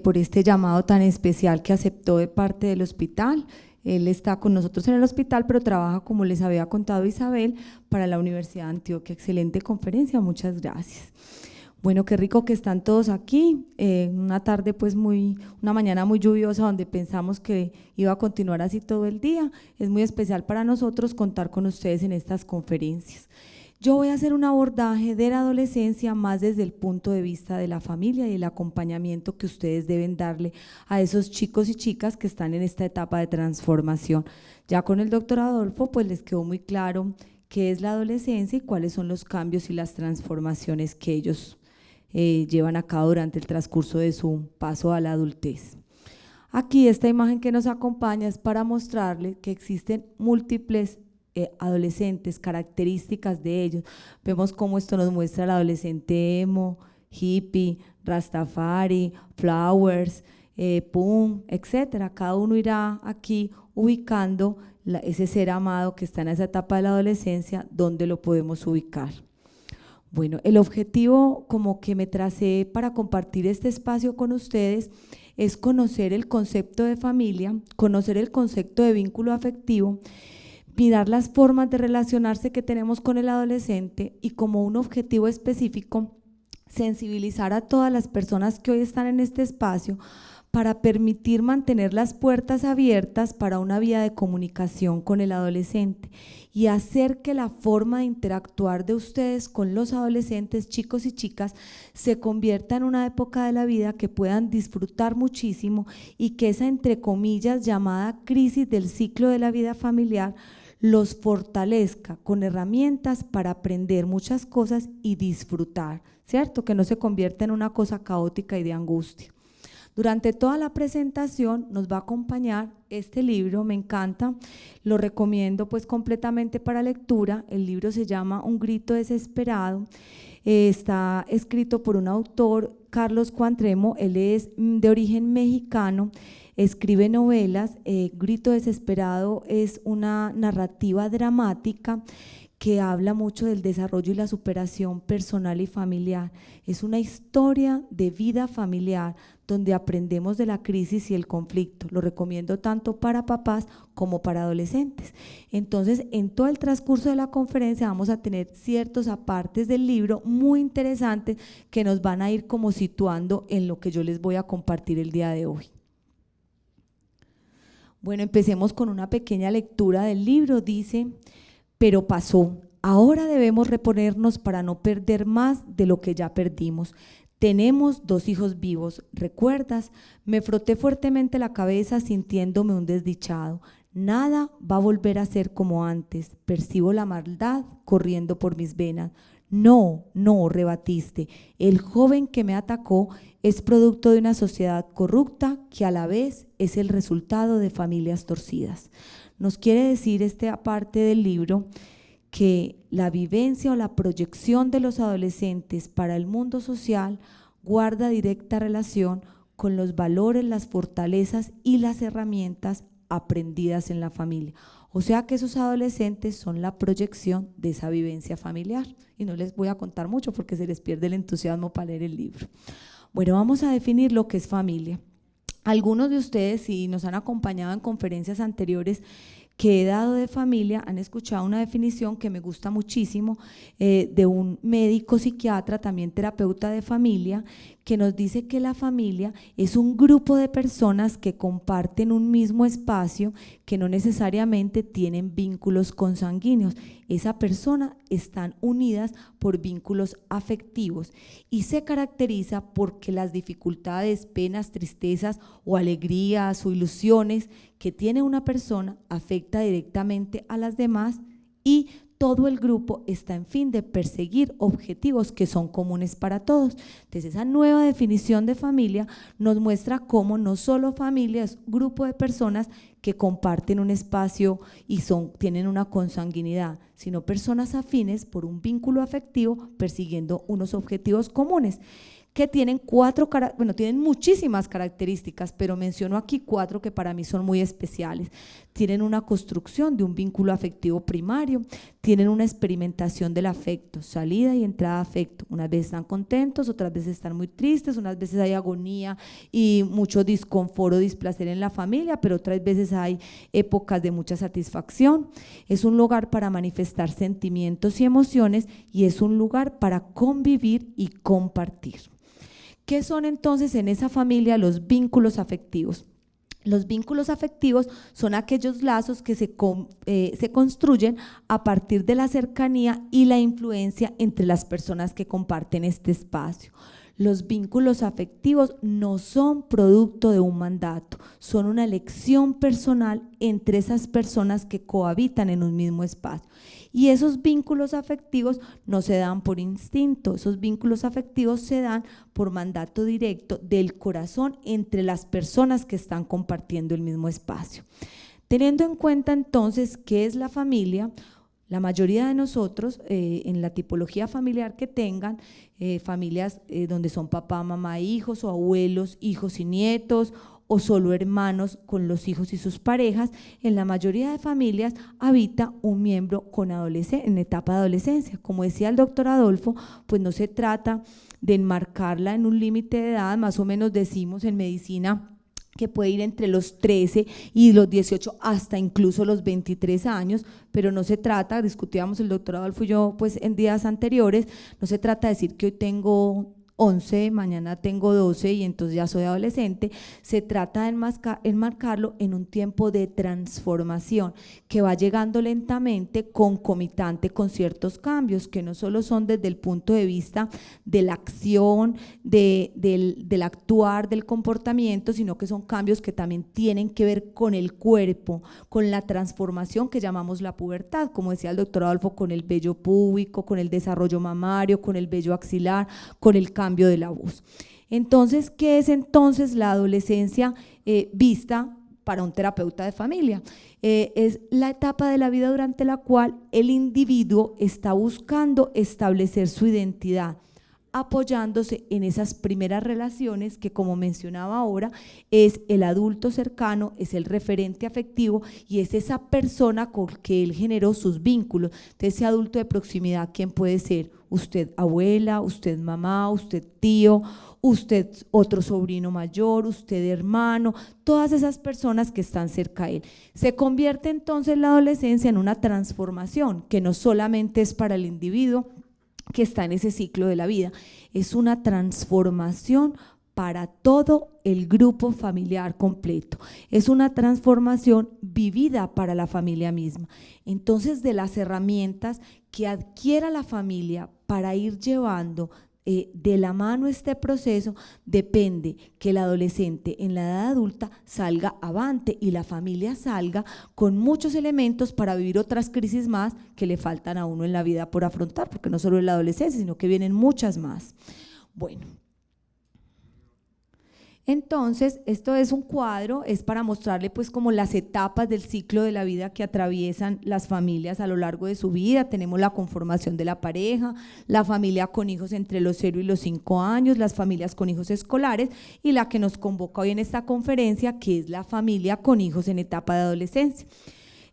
por este llamado tan especial que aceptó de parte del hospital. Él está con nosotros en el hospital, pero trabaja, como les había contado Isabel, para la Universidad de Antioquia. Excelente conferencia, muchas gracias. Bueno, qué rico que están todos aquí, una tarde pues una mañana muy lluviosa donde pensamos que iba a continuar así todo el día. Es muy especial para nosotros contar con ustedes en estas conferencias. Yo voy a hacer un abordaje de la adolescencia más desde el punto de vista de la familia y el acompañamiento que ustedes deben darle a esos chicos y chicas que están en esta etapa de transformación. Ya con el doctor Adolfo pues les quedó muy claro qué es la adolescencia y cuáles son los cambios y las transformaciones que ellos llevan a cabo durante el transcurso de su paso a la adultez. Aquí esta imagen que nos acompaña es para mostrarles que existen múltiples adolescentes, características de ellos. Vemos cómo esto nos muestra el adolescente emo, hippie, rastafari, flowers, punk, etcétera. Cada uno irá aquí ubicando ese ser amado que está en esa etapa de la adolescencia, donde lo podemos ubicar. Bueno, el objetivo como que me tracé para compartir este espacio con ustedes es conocer el concepto de familia, conocer el concepto de vínculo afectivo, mirar las formas de relacionarse que tenemos con el adolescente y como un objetivo específico, sensibilizar a todas las personas que hoy están en este espacio para permitir mantener las puertas abiertas para una vía de comunicación con el adolescente y hacer que la forma de interactuar de ustedes con los adolescentes, chicos y chicas, se convierta en una época de la vida que puedan disfrutar muchísimo y que esa, entre comillas, llamada crisis del ciclo de la vida familiar los fortalezca con herramientas para aprender muchas cosas y disfrutar, ¿cierto? Que no se convierta en una cosa caótica y de angustia. Durante toda la presentación nos va a acompañar este libro, me encanta, lo recomiendo pues completamente para lectura. El libro se llama Un grito desesperado, está escrito por un autor, Carlos Cuantremo, él es de origen mexicano, escribe novelas. Grito desesperado es una narrativa dramática que habla mucho del desarrollo y la superación personal y familiar. Es una historia de vida familiar donde aprendemos de la crisis y el conflicto. Lo recomiendo tanto para papás como para adolescentes. Entonces, en todo el transcurso de la conferencia vamos a tener ciertos apartes del libro muy interesantes que nos van a ir como situando en lo que yo les voy a compartir el día de hoy. Bueno, empecemos con una pequeña lectura del libro. Dice: pero pasó, ahora debemos reponernos para no perder más de lo que ya perdimos. Tenemos 2 hijos vivos, ¿recuerdas? Me froté fuertemente la cabeza sintiéndome un desdichado. Nada va a volver a ser como antes. Percibo la maldad corriendo por mis venas. No, no, rebatiste. El joven que me atacó es producto de una sociedad corrupta que a la vez es el resultado de familias torcidas. Nos quiere decir esta parte del libro que la vivencia o la proyección de los adolescentes para el mundo social guarda directa relación con los valores, las fortalezas y las herramientas aprendidas en la familia. O sea que esos adolescentes son la proyección de esa vivencia familiar. Y no les voy a contar mucho porque se les pierde el entusiasmo para leer el libro. Bueno, vamos a definir lo que es familia. Algunos de ustedes, si nos han acompañado en conferencias anteriores, que he dado de familia, han escuchado una definición que me gusta muchísimo de un médico psiquiatra, también terapeuta de familia, que nos dice que la familia es un grupo de personas que comparten un mismo espacio, que no necesariamente tienen vínculos consanguíneos. Esa persona están unidas por vínculos afectivos y se caracteriza porque las dificultades, penas, tristezas o alegrías o ilusiones que tiene una persona afecta directamente a las demás y todo el grupo está en fin de perseguir objetivos que son comunes para todos. Entonces esa nueva definición de familia nos muestra cómo no solo familia es un grupo de personas que comparten un espacio y tienen una consanguinidad, sino personas afines por un vínculo afectivo persiguiendo unos objetivos comunes, que tienen tienen muchísimas características, pero menciono aquí 4 que para mí son muy especiales. Tienen una construcción de un vínculo afectivo primario, tienen una experimentación del afecto, salida y entrada de afecto. Unas veces están contentos, otras veces están muy tristes, unas veces hay agonía y mucho disconfort o displacer en la familia, pero otras veces hay épocas de mucha satisfacción. Es un lugar para manifestar sentimientos y emociones y es un lugar para convivir y compartir. ¿Qué son entonces en esa familia los vínculos afectivos? Los vínculos afectivos son aquellos lazos que se construyen a partir de la cercanía y la influencia entre las personas que comparten este espacio. Los vínculos afectivos no son producto de un mandato, son una elección personal entre esas personas que cohabitan en un mismo espacio. Y esos vínculos afectivos no se dan por instinto, esos vínculos afectivos se dan por mandato directo del corazón entre las personas que están compartiendo el mismo espacio. Teniendo en cuenta entonces qué es la familia, la mayoría de nosotros en la tipología familiar que tengan, familias donde son papá, mamá, hijos o abuelos, hijos y nietos o solo hermanos con los hijos y sus parejas, en la mayoría de familias habita un miembro en etapa de adolescencia. Como decía el doctor Adolfo, pues no se trata de enmarcarla en un límite de edad, más o menos decimos en medicina que puede ir entre los 13 y los 18 hasta incluso los 23 años, pero no se trata, discutíamos el doctor Adolfo y yo pues en días anteriores, no se trata de decir que hoy tengo 11, mañana tengo 12 y entonces ya soy adolescente. Se trata de enmarcarlo en un tiempo de transformación que va llegando lentamente, concomitante con ciertos cambios que no solo son desde el punto de vista de la acción, del actuar, del comportamiento, sino que son cambios que también tienen que ver con el cuerpo, con la transformación que llamamos la pubertad, como decía el doctor Adolfo, con el vello púbico, con el desarrollo mamario, con el vello axilar, con el cambio de la voz. Entonces, ¿qué es entonces la adolescencia vista para un terapeuta de familia? Es la etapa de la vida durante la cual el individuo está buscando establecer su identidad, apoyándose en esas primeras relaciones que, como mencionaba ahora, es el adulto cercano, es el referente afectivo y es esa persona con que él generó sus vínculos. Entonces, ese adulto de proximidad, ¿quién puede ser? Usted abuela, usted mamá, usted tío, usted otro sobrino mayor, usted hermano, todas esas personas que están cerca de él. Se convierte entonces la adolescencia en una transformación que no solamente es para el individuo que está en ese ciclo de la vida, es una transformación para todo el grupo familiar completo, es una transformación vivida para la familia misma. Entonces, de las herramientas que adquiera la familia para ir llevando de la mano este proceso, depende que el adolescente en la edad adulta salga avante y la familia salga con muchos elementos para vivir otras crisis más que le faltan a uno en la vida por afrontar, porque no solo es la adolescencia, sino que vienen muchas más. Bueno, entonces esto es un cuadro, es para mostrarle pues como las etapas del ciclo de la vida que atraviesan las familias a lo largo de su vida. Tenemos la conformación de la pareja, la familia con hijos entre los 0 y los 5 años, las familias con hijos escolares y la que nos convoca hoy en esta conferencia, que es la familia con hijos en etapa de adolescencia.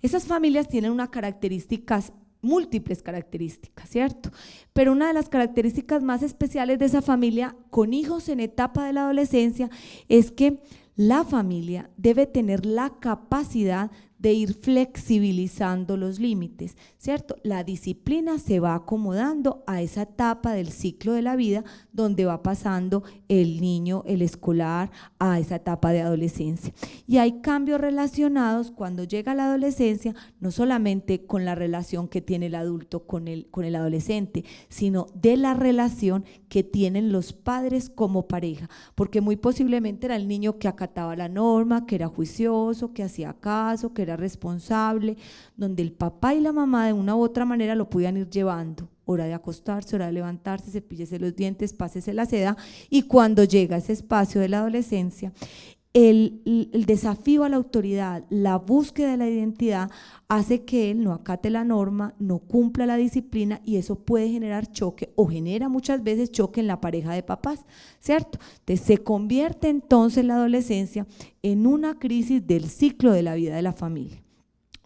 Esas familias tienen unas características, múltiples características, ¿cierto? Pero una de las características más especiales de esa familia con hijos en etapa de la adolescencia es que la familia debe tener la capacidad de ir flexibilizando los límites, ¿cierto? La disciplina se va acomodando a esa etapa del ciclo de la vida donde va pasando el niño, el escolar, a esa etapa de adolescencia. Y hay cambios relacionados cuando llega la adolescencia, no solamente con la relación que tiene el adulto con el adolescente, sino de la relación que tienen los padres como pareja, porque muy posiblemente era el niño que acataba la norma, que era juicioso, que hacía caso, que era responsable, donde el papá y la mamá de una u otra manera lo podían ir llevando. Hora de acostarse, hora de levantarse, cepíllese los dientes, pásese la seda, y cuando llega ese espacio de la adolescencia, el desafío a la autoridad, la búsqueda de la identidad hace que él no acate la norma, no cumpla la disciplina, y eso puede generar choque o genera muchas veces choque en la pareja de papás, ¿cierto? Entonces se convierte entonces la adolescencia en una crisis del ciclo de la vida de la familia.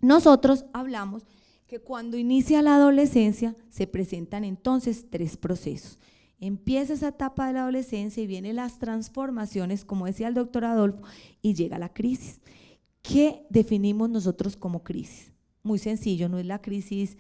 Nosotros hablamos que cuando inicia la adolescencia se presentan entonces 3 procesos. Empieza esa etapa de la adolescencia y vienen las transformaciones, como decía el doctor Adolfo, y llega la crisis. ¿Qué definimos nosotros como crisis? Muy sencillo, no es la crisis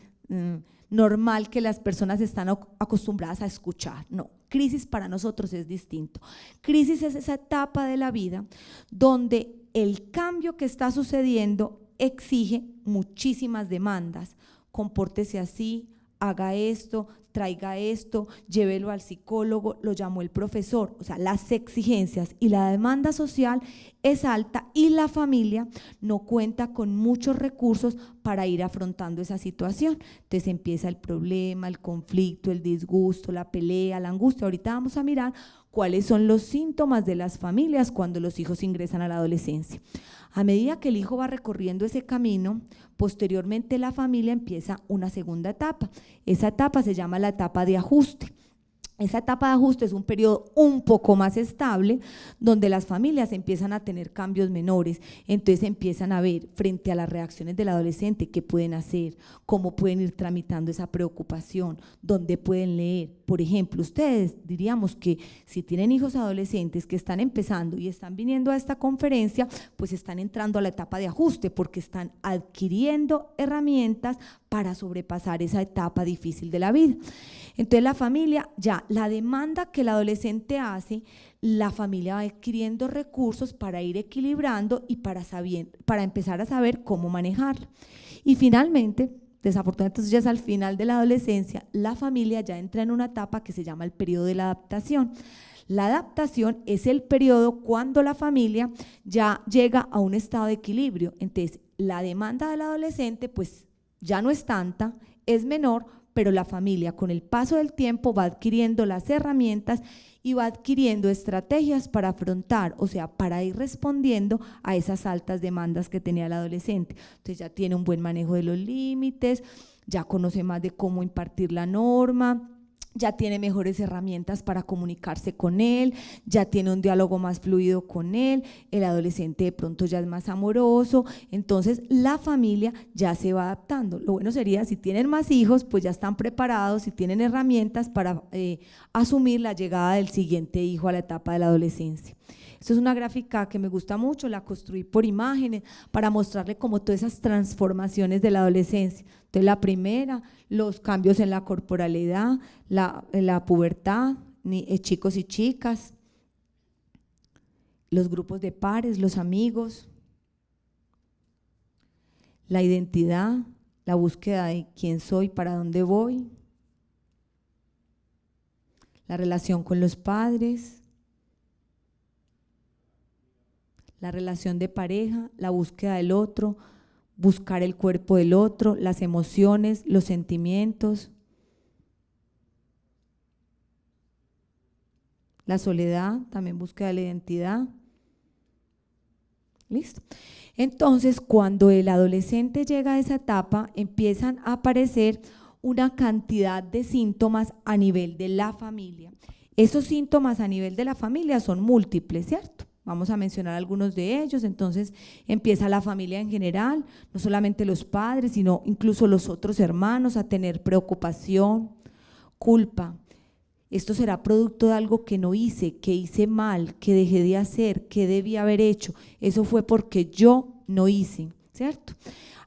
normal que las personas están acostumbradas a escuchar, no. Crisis para nosotros es distinto. Crisis es esa etapa de la vida donde el cambio que está sucediendo exige muchísimas demandas. Compórtese así, haga esto, traiga esto, llévelo al psicólogo, lo llamó el profesor. O sea, las exigencias y la demanda social es alta y la familia no cuenta con muchos recursos para ir afrontando esa situación. Entonces empieza el problema, el conflicto, el disgusto, la pelea, la angustia. Ahorita vamos a mirar cuáles son los síntomas de las familias cuando los hijos ingresan a la adolescencia. A medida que el hijo va recorriendo ese camino, posteriormente la familia empieza una segunda etapa. Esa etapa se llama la etapa de ajuste. Esa etapa de ajuste es un periodo un poco más estable, donde las familias empiezan a tener cambios menores. Entonces empiezan a ver frente a las reacciones del adolescente qué pueden hacer, cómo pueden ir tramitando esa preocupación, dónde pueden leer. Por ejemplo, ustedes diríamos que si tienen hijos adolescentes que están empezando y están viniendo a esta conferencia, pues están entrando a la etapa de ajuste porque están adquiriendo herramientas para sobrepasar esa etapa difícil de la vida. Entonces la familia, ya la demanda que el adolescente hace, la familia va adquiriendo recursos para ir equilibrando y para empezar a saber cómo manejarlo. Y finalmente, desafortunadamente ya es al final de la adolescencia, la familia ya entra en una etapa que se llama el periodo de la adaptación. La adaptación es el periodo cuando la familia ya llega a un estado de equilibrio. Entonces la demanda del adolescente pues ya no es tanta, es menor, pero la familia con el paso del tiempo va adquiriendo las herramientas y va adquiriendo estrategias para afrontar, o sea, para ir respondiendo a esas altas demandas que tenía el adolescente. Entonces ya tiene un buen manejo de los límites, ya conoce más de cómo impartir la norma, ya tiene mejores herramientas para comunicarse con él, ya tiene un diálogo más fluido con él, el adolescente de pronto ya es más amoroso, entonces la familia ya se va adaptando. Lo bueno sería, si tienen más hijos, pues ya están preparados y tienen herramientas para asumir la llegada del siguiente hijo a la etapa de la adolescencia. Esto es una gráfica que me gusta mucho, la construí por imágenes para mostrarle como todas esas transformaciones de la adolescencia. Entonces la primera, los cambios en la corporalidad, la pubertad, chicos y chicas, los grupos de pares, los amigos, la identidad, la búsqueda de quién soy, para dónde voy, la relación con los padres, la relación de pareja, la búsqueda del otro, buscar el cuerpo del otro, las emociones, los sentimientos, la soledad, también búsqueda de la identidad. ¿Listo? Entonces, cuando el adolescente llega a esa etapa, empiezan a aparecer una cantidad de síntomas a nivel de la familia. Esos síntomas a nivel de la familia son múltiples, ¿cierto? Vamos a mencionar algunos de ellos. Entonces empieza la familia en general, no solamente los padres, sino incluso los otros hermanos a tener preocupación, culpa. Esto será producto de algo que no hice, que hice mal, que dejé de hacer, que debí haber hecho. Eso fue porque yo no hice. ¿cierto?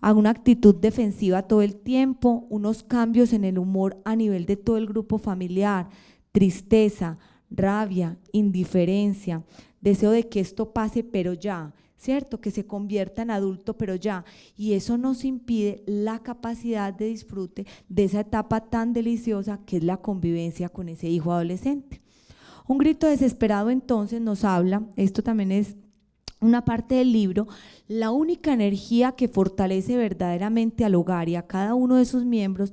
A una actitud defensiva todo el tiempo, unos cambios en el humor a nivel de todo el grupo familiar, tristeza, rabia, indiferencia, deseo de que esto pase pero ya, ¿cierto? Que se convierta en adulto pero ya, y eso nos impide la capacidad de disfrute de esa etapa tan deliciosa que es la convivencia con ese hijo adolescente. Un grito desesperado entonces nos habla, esto también es una parte del libro, la única energía que fortalece verdaderamente al hogar y a cada uno de sus miembros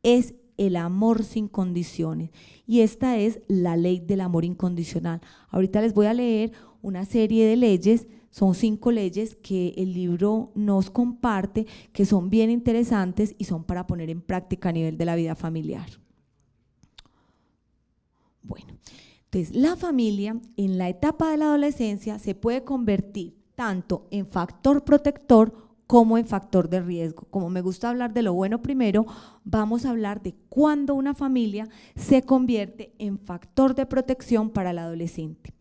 es el amor sin condiciones, y esta es la ley del amor incondicional. Ahorita les voy a leer una serie de leyes, son 5 leyes que el libro nos comparte, que son bien interesantes y son para poner en práctica a nivel de la vida familiar. Bueno, entonces la familia en la etapa de la adolescencia se puede convertir tanto en factor protector como en factor de riesgo. Como me gusta hablar de lo bueno primero, vamos a hablar de cuándo una familia se convierte en factor de protección para el adolescente.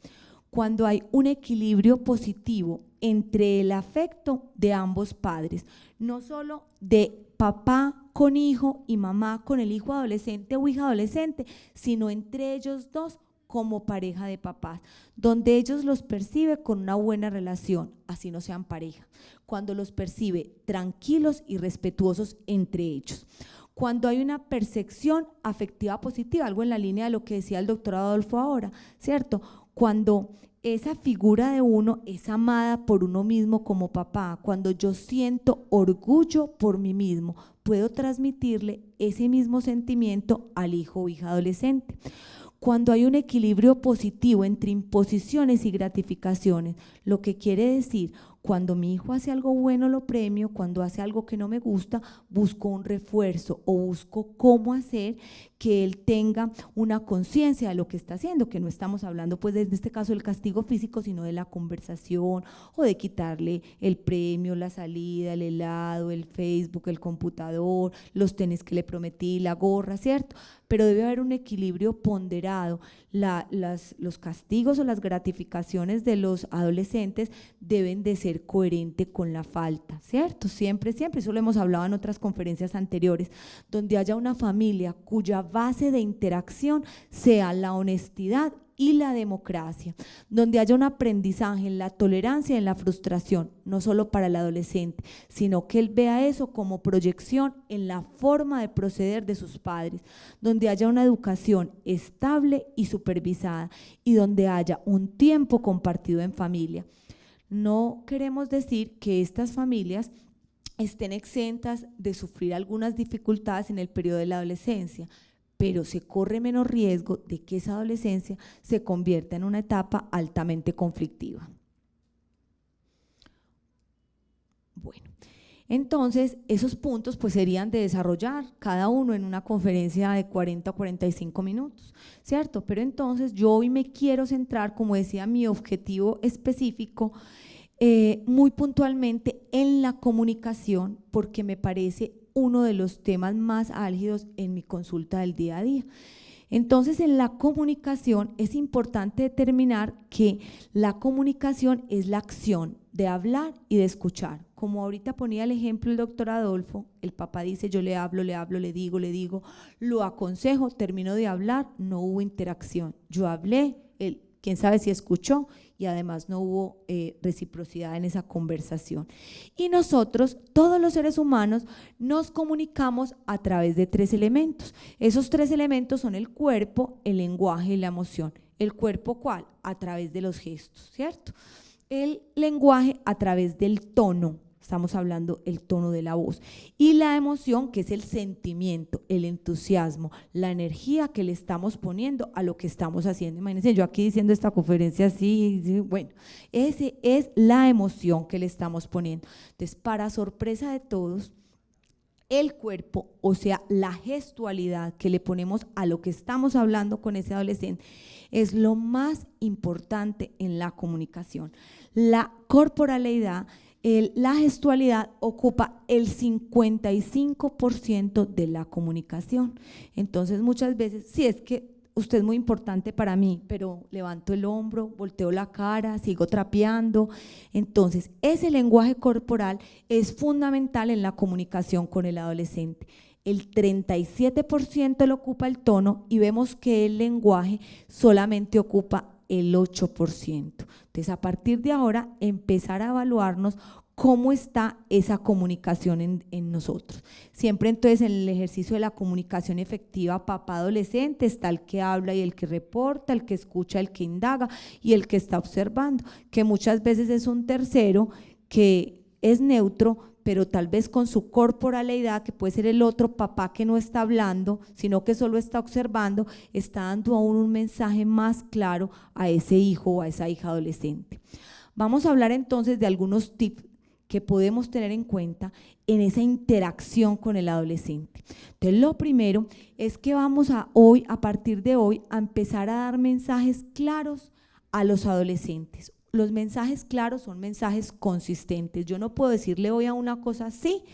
Cuando hay un equilibrio positivo entre el afecto de ambos padres, no solo de papá con hijo y mamá con el hijo adolescente o hija adolescente, sino entre ellos dos como pareja de papás, donde ellos los percibe con una buena relación, así no sean pareja, cuando los percibe tranquilos y respetuosos entre ellos, cuando hay una percepción afectiva positiva, algo en la línea de lo que decía el doctor Adolfo ahora, ¿cierto? Cuando esa figura de uno es amada por uno mismo como papá, cuando yo siento orgullo por mí mismo, puedo transmitirle ese mismo sentimiento al hijo o hija adolescente. Cuando hay un equilibrio positivo entre imposiciones y gratificaciones, lo que quiere decir, cuando mi hijo hace algo bueno lo premio, cuando hace algo que no me gusta, busco un refuerzo o busco cómo hacer que él tenga una conciencia de lo que está haciendo, que no estamos hablando pues en este caso del castigo físico, sino de la conversación o de quitarle el premio, la salida, el helado, el Facebook, el computador, los tenis que le prometí, la gorra, ¿cierto? Pero debe haber un equilibrio ponderado. Los castigos o las gratificaciones de los adolescentes deben de ser coherentes con la falta, ¿cierto? Siempre, eso lo hemos hablado en otras conferencias anteriores, donde haya una familia cuya base de interacción sea la honestidad y la democracia, donde haya un aprendizaje en la tolerancia y en la frustración, no solo para el adolescente, sino que él vea eso como proyección en la forma de proceder de sus padres, donde haya una educación estable y supervisada y donde haya un tiempo compartido en familia. No queremos decir que estas familias estén exentas de sufrir algunas dificultades en el periodo de la adolescencia, pero se corre menos riesgo de que esa adolescencia se convierta en una etapa altamente conflictiva. Bueno, entonces esos puntos pues serían de desarrollar cada uno en una conferencia de 40 o 45 minutos, ¿cierto? Pero entonces yo hoy me quiero centrar, como decía, mi objetivo específico, muy puntualmente en la comunicación, porque me parece uno de los temas más álgidos en mi consulta del día a día. Entonces, en la comunicación es importante determinar que la comunicación es la acción de hablar y de escuchar. Como ahorita ponía el ejemplo el doctor Adolfo, el papá dice yo le hablo, le digo, lo aconsejo, termino de hablar, no hubo interacción. Yo hablé, él, quién sabe si escuchó, y además no hubo reciprocidad en esa conversación. Y nosotros, todos los seres humanos, nos comunicamos a través de 3 elementos. Esos 3 elementos son el cuerpo, el lenguaje y la emoción. ¿El cuerpo cuál? A través de los gestos, ¿cierto? El lenguaje a través del tono. Estamos hablando el tono de la voz, y la emoción, que es el sentimiento, el entusiasmo, la energía que le estamos poniendo a lo que estamos haciendo. Imagínense yo aquí diciendo esta conferencia así, bueno, esa es la emoción que le estamos poniendo. Entonces, para sorpresa de todos, el cuerpo, o sea, la gestualidad que le ponemos a lo que estamos hablando con ese adolescente, es lo más importante en la comunicación. La corporalidad, la gestualidad ocupa el 55% de la comunicación. Entonces muchas veces, si es que usted es muy importante para mí, pero levanto el hombro, volteo la cara, sigo trapeando. Entonces, ese lenguaje corporal es fundamental en la comunicación con el adolescente. El 37% lo ocupa el tono y vemos que el lenguaje solamente ocupa el 8%. Entonces, a partir de ahora, empezar a evaluarnos cómo está esa comunicación en nosotros. Siempre entonces en el ejercicio de la comunicación efectiva papá-adolescente está el que habla y el que reporta, el que escucha, el que indaga y el que está observando, que muchas veces es un tercero que es neutro, pero tal vez con su corporalidad, que puede ser el otro papá que no está hablando, sino que solo está observando, está dando aún un mensaje más claro a ese hijo o a esa hija adolescente. Vamos a hablar entonces de algunos tips que podemos tener en cuenta en esa interacción con el adolescente. Entonces, lo primero es que vamos a partir de hoy, a empezar a dar mensajes claros a los adolescentes. Los mensajes claros son mensajes consistentes. Yo no puedo decirle hoy a una cosa sí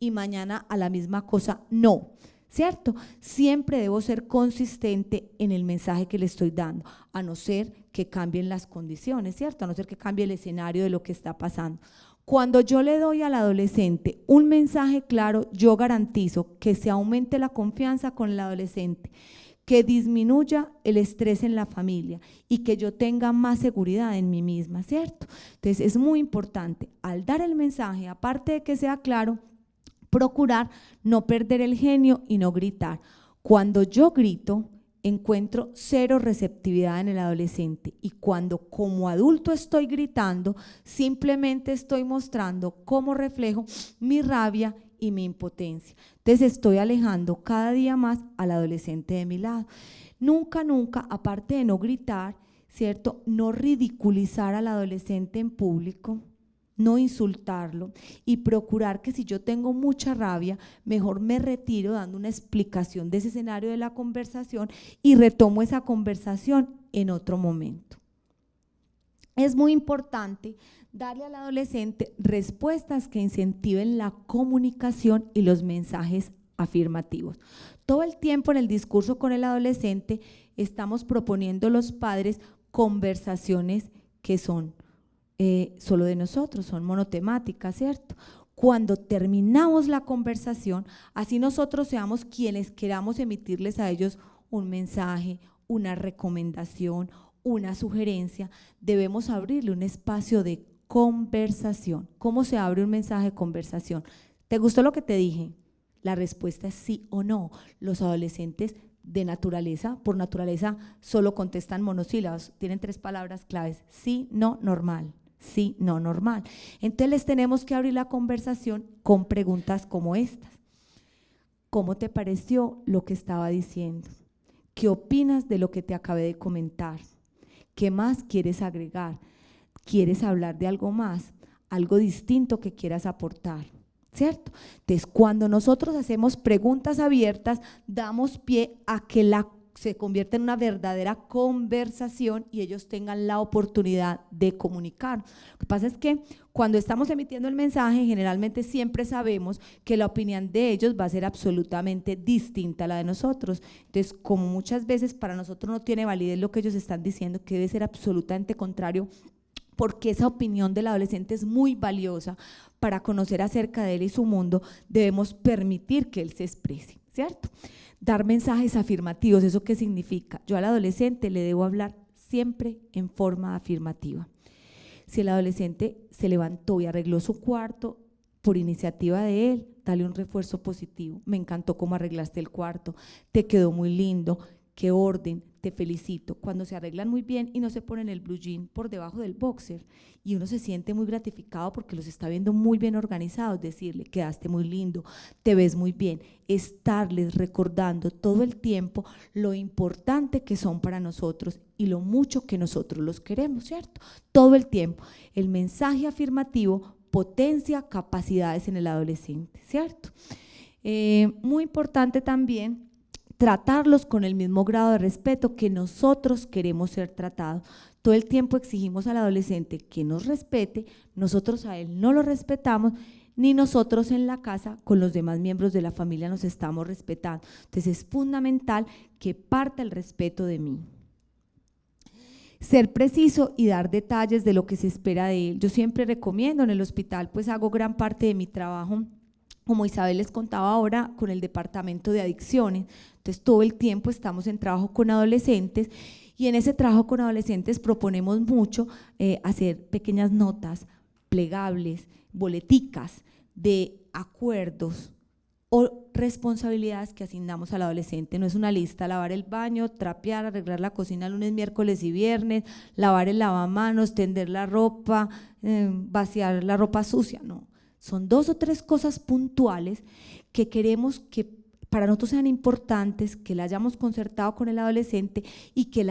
y mañana a la misma cosa no, ¿cierto? Siempre debo ser consistente en el mensaje que le estoy dando, a no ser que cambien las condiciones, ¿cierto? A no ser que cambie el escenario de lo que está pasando. Cuando yo le doy al adolescente un mensaje claro, yo garantizo que se aumente la confianza con el adolescente, que disminuya el estrés en la familia y que yo tenga más seguridad en mí misma, ¿cierto? Entonces es muy importante, al dar el mensaje, aparte de que sea claro, procurar no perder el genio y no gritar. Cuando yo grito, encuentro cero receptividad en el adolescente, y cuando como adulto estoy gritando, simplemente estoy mostrando cómo reflejo mi rabia y mi impotencia. Entonces estoy alejando cada día más al adolescente de mi lado. Nunca, aparte de no gritar, ¿cierto?, no ridiculizar al adolescente en público, no insultarlo, y procurar que si yo tengo mucha rabia, mejor me retiro dando una explicación de ese escenario de la conversación y retomo esa conversación en otro momento. Es muy importante darle al adolescente respuestas que incentiven la comunicación y los mensajes afirmativos. Todo el tiempo en el discurso con el adolescente estamos proponiendo los padres conversaciones que son solo de nosotros, son monotemáticas, ¿cierto? Cuando terminamos la conversación, así nosotros seamos quienes queramos emitirles a ellos un mensaje, una recomendación, una sugerencia, debemos abrirle un espacio de conversación. ¿Cómo se abre un mensaje de conversación? ¿Te gustó lo que te dije? La respuesta es sí o no. Los adolescentes por naturaleza, solo contestan monosílabos, tienen 3 palabras claves: sí, no, normal. Sí, no, normal. Entonces les tenemos que abrir la conversación con preguntas como estas. ¿Cómo te pareció lo que estaba diciendo? ¿Qué opinas de lo que te acabé de comentar? ¿Qué más quieres agregar? ¿Quieres hablar de algo más? ¿Algo distinto que quieras aportar? ¿Cierto? Entonces, cuando nosotros hacemos preguntas abiertas, damos pie a que se convierta en una verdadera conversación y ellos tengan la oportunidad de comunicar. Lo que pasa es que cuando estamos emitiendo el mensaje, generalmente siempre sabemos que la opinión de ellos va a ser absolutamente distinta a la de nosotros. Entonces, como muchas veces para nosotros no tiene validez lo que ellos están diciendo, que debe ser absolutamente contrario, porque esa opinión del adolescente es muy valiosa para conocer acerca de él y su mundo, debemos permitir que él se exprese, ¿cierto? Dar mensajes afirmativos, ¿eso qué significa? Yo al adolescente le debo hablar siempre en forma afirmativa. Si el adolescente se levantó y arregló su cuarto por iniciativa de él, dale un refuerzo positivo. Me encantó cómo arreglaste el cuarto, te quedó muy lindo, qué orden, te felicito. Cuando se arreglan muy bien y no se ponen el blue jean por debajo del boxer y uno se siente muy gratificado porque los está viendo muy bien organizados, decirle, quedaste muy lindo, te ves muy bien, estarles recordando todo el tiempo lo importante que son para nosotros y lo mucho que nosotros los queremos, ¿cierto? Todo el tiempo. El mensaje afirmativo potencia capacidades en el adolescente, ¿cierto? Muy importante también tratarlos con el mismo grado de respeto que nosotros queremos ser tratados. Todo el tiempo exigimos al adolescente que nos respete, nosotros a él no lo respetamos, ni nosotros en la casa con los demás miembros de la familia nos estamos respetando. Entonces es fundamental que parta el respeto de mí. Ser preciso y dar detalles de lo que se espera de él. Yo siempre recomiendo, en el hospital pues hago gran parte de mi trabajo, como Isabel les contaba ahora, con el departamento de adicciones. Entonces todo el tiempo estamos en trabajo con adolescentes y en ese trabajo con adolescentes proponemos mucho hacer pequeñas notas plegables, boleticas de acuerdos o responsabilidades que asignamos al adolescente. No es una lista: lavar el baño, trapear, arreglar la cocina lunes, miércoles y viernes, lavar el lavamanos, tender la ropa, vaciar la ropa sucia. No, son 2 o 3 cosas puntuales que queremos que para nosotros sean importantes, que la hayamos concertado con el adolescente y que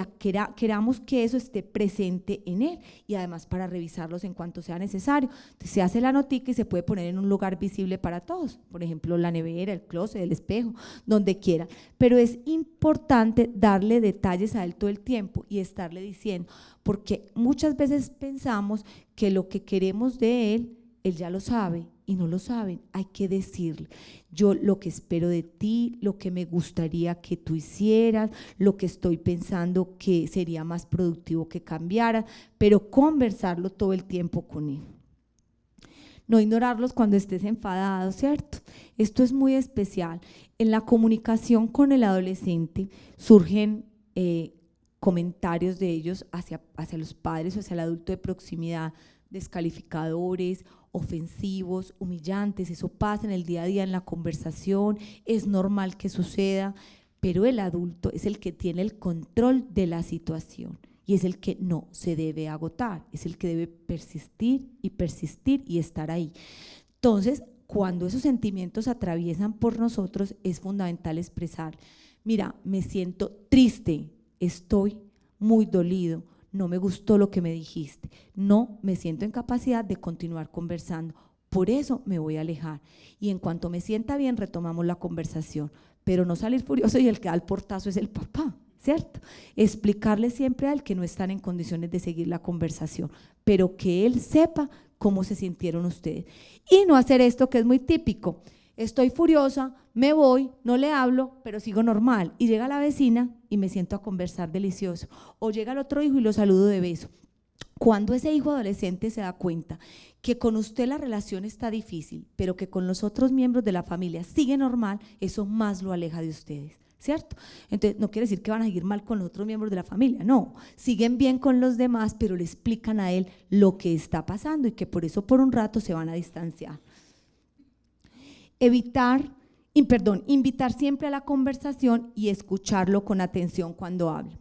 queramos que eso esté presente en él, y además para revisarlos en cuanto sea necesario. Entonces se hace la notica y se puede poner en un lugar visible para todos, por ejemplo la nevera, el closet, el espejo, donde quiera, pero es importante darle detalles a él todo el tiempo y estarle diciendo, porque muchas veces pensamos que lo que queremos de él ya lo sabe, y no lo saben. Hay que decirle: yo lo que espero de ti, lo que me gustaría que tú hicieras, lo que estoy pensando que sería más productivo que cambiaras, pero conversarlo todo el tiempo con él. No ignorarlos cuando estés enfadado, ¿cierto? Esto es muy especial. En la comunicación con el adolescente surgen comentarios de ellos hacia los padres o hacia el adulto de proximidad, descalificadores, ofensivos, humillantes. Eso pasa en el día a día, en la conversación, es normal que suceda, pero el adulto es el que tiene el control de la situación y es el que no se debe agotar, es el que debe persistir y estar ahí. Entonces, cuando esos sentimientos atraviesan por nosotros, es fundamental expresar: mira, me siento triste, estoy muy dolido, no me gustó lo que me dijiste, no me siento en capacidad de continuar conversando, por eso me voy a alejar, y en cuanto me sienta bien retomamos la conversación, pero no salir furioso y el que da el portazo es el papá, ¿cierto? Explicarle siempre a él que no están en condiciones de seguir la conversación, pero que él sepa cómo se sintieron ustedes, y no hacer esto que es muy típico: estoy furiosa, me voy, no le hablo, pero sigo normal, y llega la vecina y me siento a conversar delicioso, o llega el otro hijo y lo saludo de beso. Cuando ese hijo adolescente se da cuenta que con usted la relación está difícil, pero que con los otros miembros de la familia sigue normal, eso más lo aleja de ustedes, ¿cierto? Entonces no quiere decir que van a seguir mal con los otros miembros de la familia, no, siguen bien con los demás, pero le explican a él lo que está pasando y que por eso por un rato se van a distanciar. Invitar siempre a la conversación y escucharlo con atención cuando habla.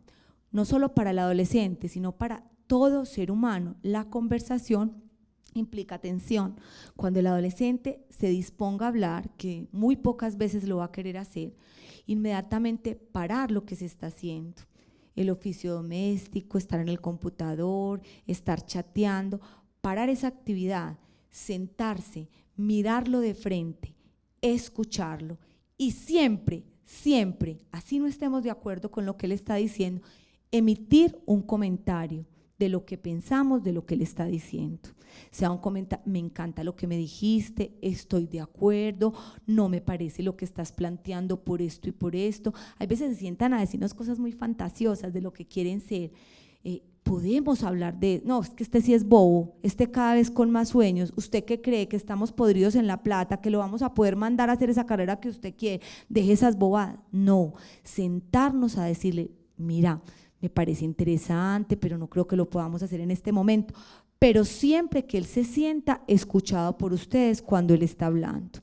No solo para el adolescente, sino para todo ser humano. La conversación implica atención. Cuando el adolescente se disponga a hablar, que muy pocas veces lo va a querer hacer, inmediatamente parar lo que se está haciendo. El oficio doméstico, estar en el computador, estar chateando, parar esa actividad, sentarse, mirarlo de frente, escucharlo y siempre, así no estemos de acuerdo con lo que él está diciendo, emitir un comentario de lo que pensamos, de lo que él está diciendo. Sea un comentario: me encanta lo que me dijiste, estoy de acuerdo, no me parece lo que estás planteando por esto y por esto. Hay veces se sientan a decirnos cosas muy fantasiosas de lo que quieren ser. Podemos hablar de, no, es que este sí es bobo, este cada vez con más sueños, usted que cree que estamos podridos en la plata, que lo vamos a poder mandar a hacer esa carrera que usted quiere, deje esas bobadas. No, sentarnos a decirle: mira, me parece interesante, pero no creo que lo podamos hacer en este momento, pero siempre que él se sienta escuchado por ustedes cuando él está hablando.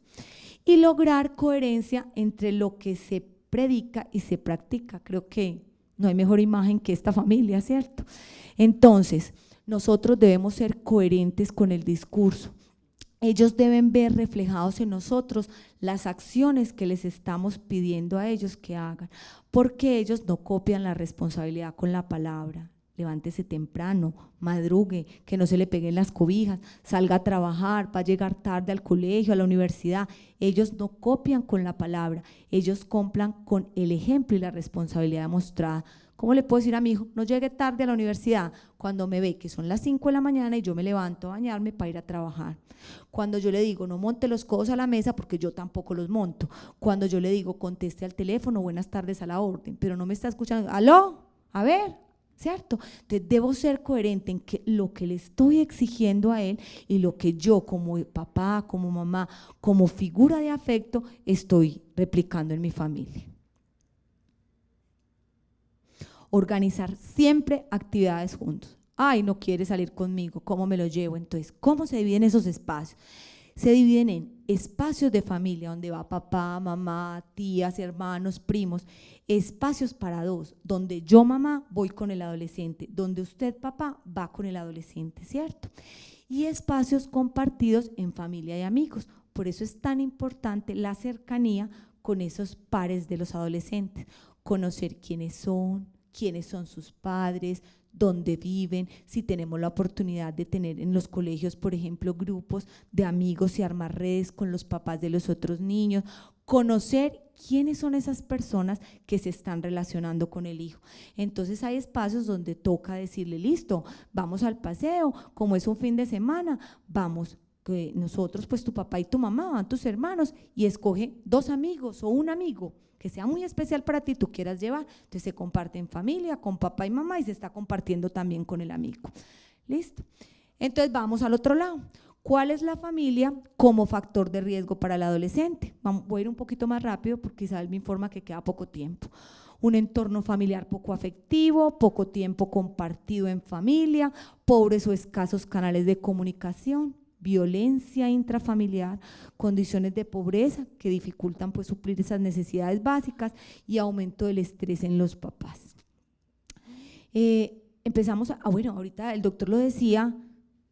Y lograr coherencia entre lo que se predica y se practica. Creo que no hay mejor imagen que esta familia, ¿cierto? Entonces, nosotros debemos ser coherentes con el discurso. Ellos deben ver reflejados en nosotros las acciones que les estamos pidiendo a ellos que hagan, porque ellos no copian la responsabilidad con la palabra, levántese temprano, madrugue, que no se le peguen las cobijas, salga a trabajar, va a llegar tarde al colegio, a la universidad. Ellos no copian con la palabra, ellos cumplan con el ejemplo y la responsabilidad demostrada. ¿Cómo le puedo decir a mi hijo, no llegue tarde a la universidad? Cuando me ve que son las 5 de la mañana y yo me levanto a bañarme para ir a trabajar. Cuando yo le digo, no monte los codos a la mesa, porque yo tampoco los monto. Cuando yo le digo, conteste al teléfono, buenas tardes a la orden, pero no me está escuchando, ¿aló? A ver, ¿cierto? Entonces debo ser coherente en que lo que le estoy exigiendo a él y lo que yo como papá, como mamá, como figura de afecto estoy replicando en mi familia. Organizar siempre actividades juntos. Ay, no quiere salir conmigo, ¿cómo me lo llevo? Entonces, ¿cómo se dividen esos espacios? Se dividen en espacios de familia, donde va papá, mamá, tías, hermanos, primos, espacios para dos, donde yo, mamá, voy con el adolescente, donde usted, papá, va con el adolescente, ¿cierto? Y espacios compartidos en familia y amigos. Por eso es tan importante la cercanía con esos pares de los adolescentes, conocer quiénes son sus padres, dónde viven, si tenemos la oportunidad de tener en los colegios, por ejemplo, grupos de amigos y armar redes con los papás de los otros niños, conocer quiénes son esas personas que se están relacionando con el hijo. Entonces hay espacios donde toca decirle, listo, vamos al paseo, como es un fin de semana, vamos, que nosotros, pues tu papá y tu mamá, van tus hermanos, y escoge 2 amigos o un amigo que sea muy especial para ti, tú quieras llevar. Entonces se comparte en familia, con papá y mamá, y se está compartiendo también con el amigo. ¿Listo? Entonces vamos al otro lado. ¿Cuál es la familia como factor de riesgo para el adolescente? Voy a ir un poquito más rápido porque Isabel me informa que queda poco tiempo. Un entorno familiar poco afectivo, poco tiempo compartido en familia, pobres o escasos canales de comunicación, violencia intrafamiliar, condiciones de pobreza que dificultan pues suplir esas necesidades básicas y aumento del estrés en los papás. Empezamos bueno, ahorita el doctor lo decía,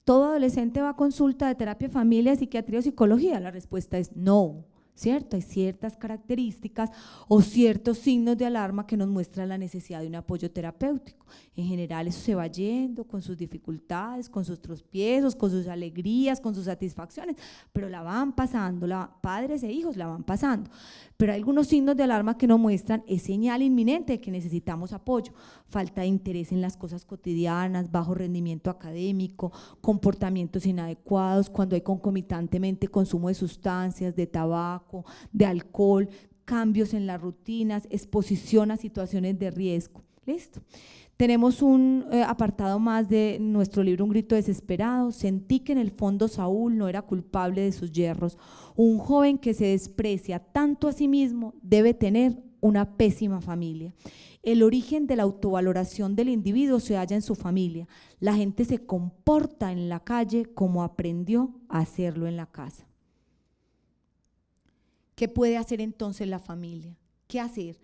¿todo adolescente va a consulta de terapia de familia, psiquiatría o psicología? La respuesta es no, ¿cierto? Hay ciertas características o ciertos signos de alarma que nos muestran la necesidad de un apoyo terapéutico. En general eso se va yendo con sus dificultades, con sus tropiezos, con sus alegrías, con sus satisfacciones, pero la van pasando, padres e hijos la van pasando. Pero hay algunos signos de alarma que nos muestran, es señal inminente de que necesitamos apoyo, falta de interés en las cosas cotidianas, bajo rendimiento académico, comportamientos inadecuados, cuando hay concomitantemente consumo de sustancias, de tabaco, de alcohol, cambios en las rutinas, exposición a situaciones de riesgo. ¿Listo? Tenemos un apartado más de nuestro libro Un grito desesperado. Sentí que en el fondo Saúl no era culpable de sus yerros. Un joven que se desprecia tanto a sí mismo debe tener una pésima familia. El origen de la autovaloración del individuo se halla en su familia. La gente se comporta en la calle como aprendió a hacerlo en la casa. ¿Qué puede hacer entonces la familia? ¿Qué hacer?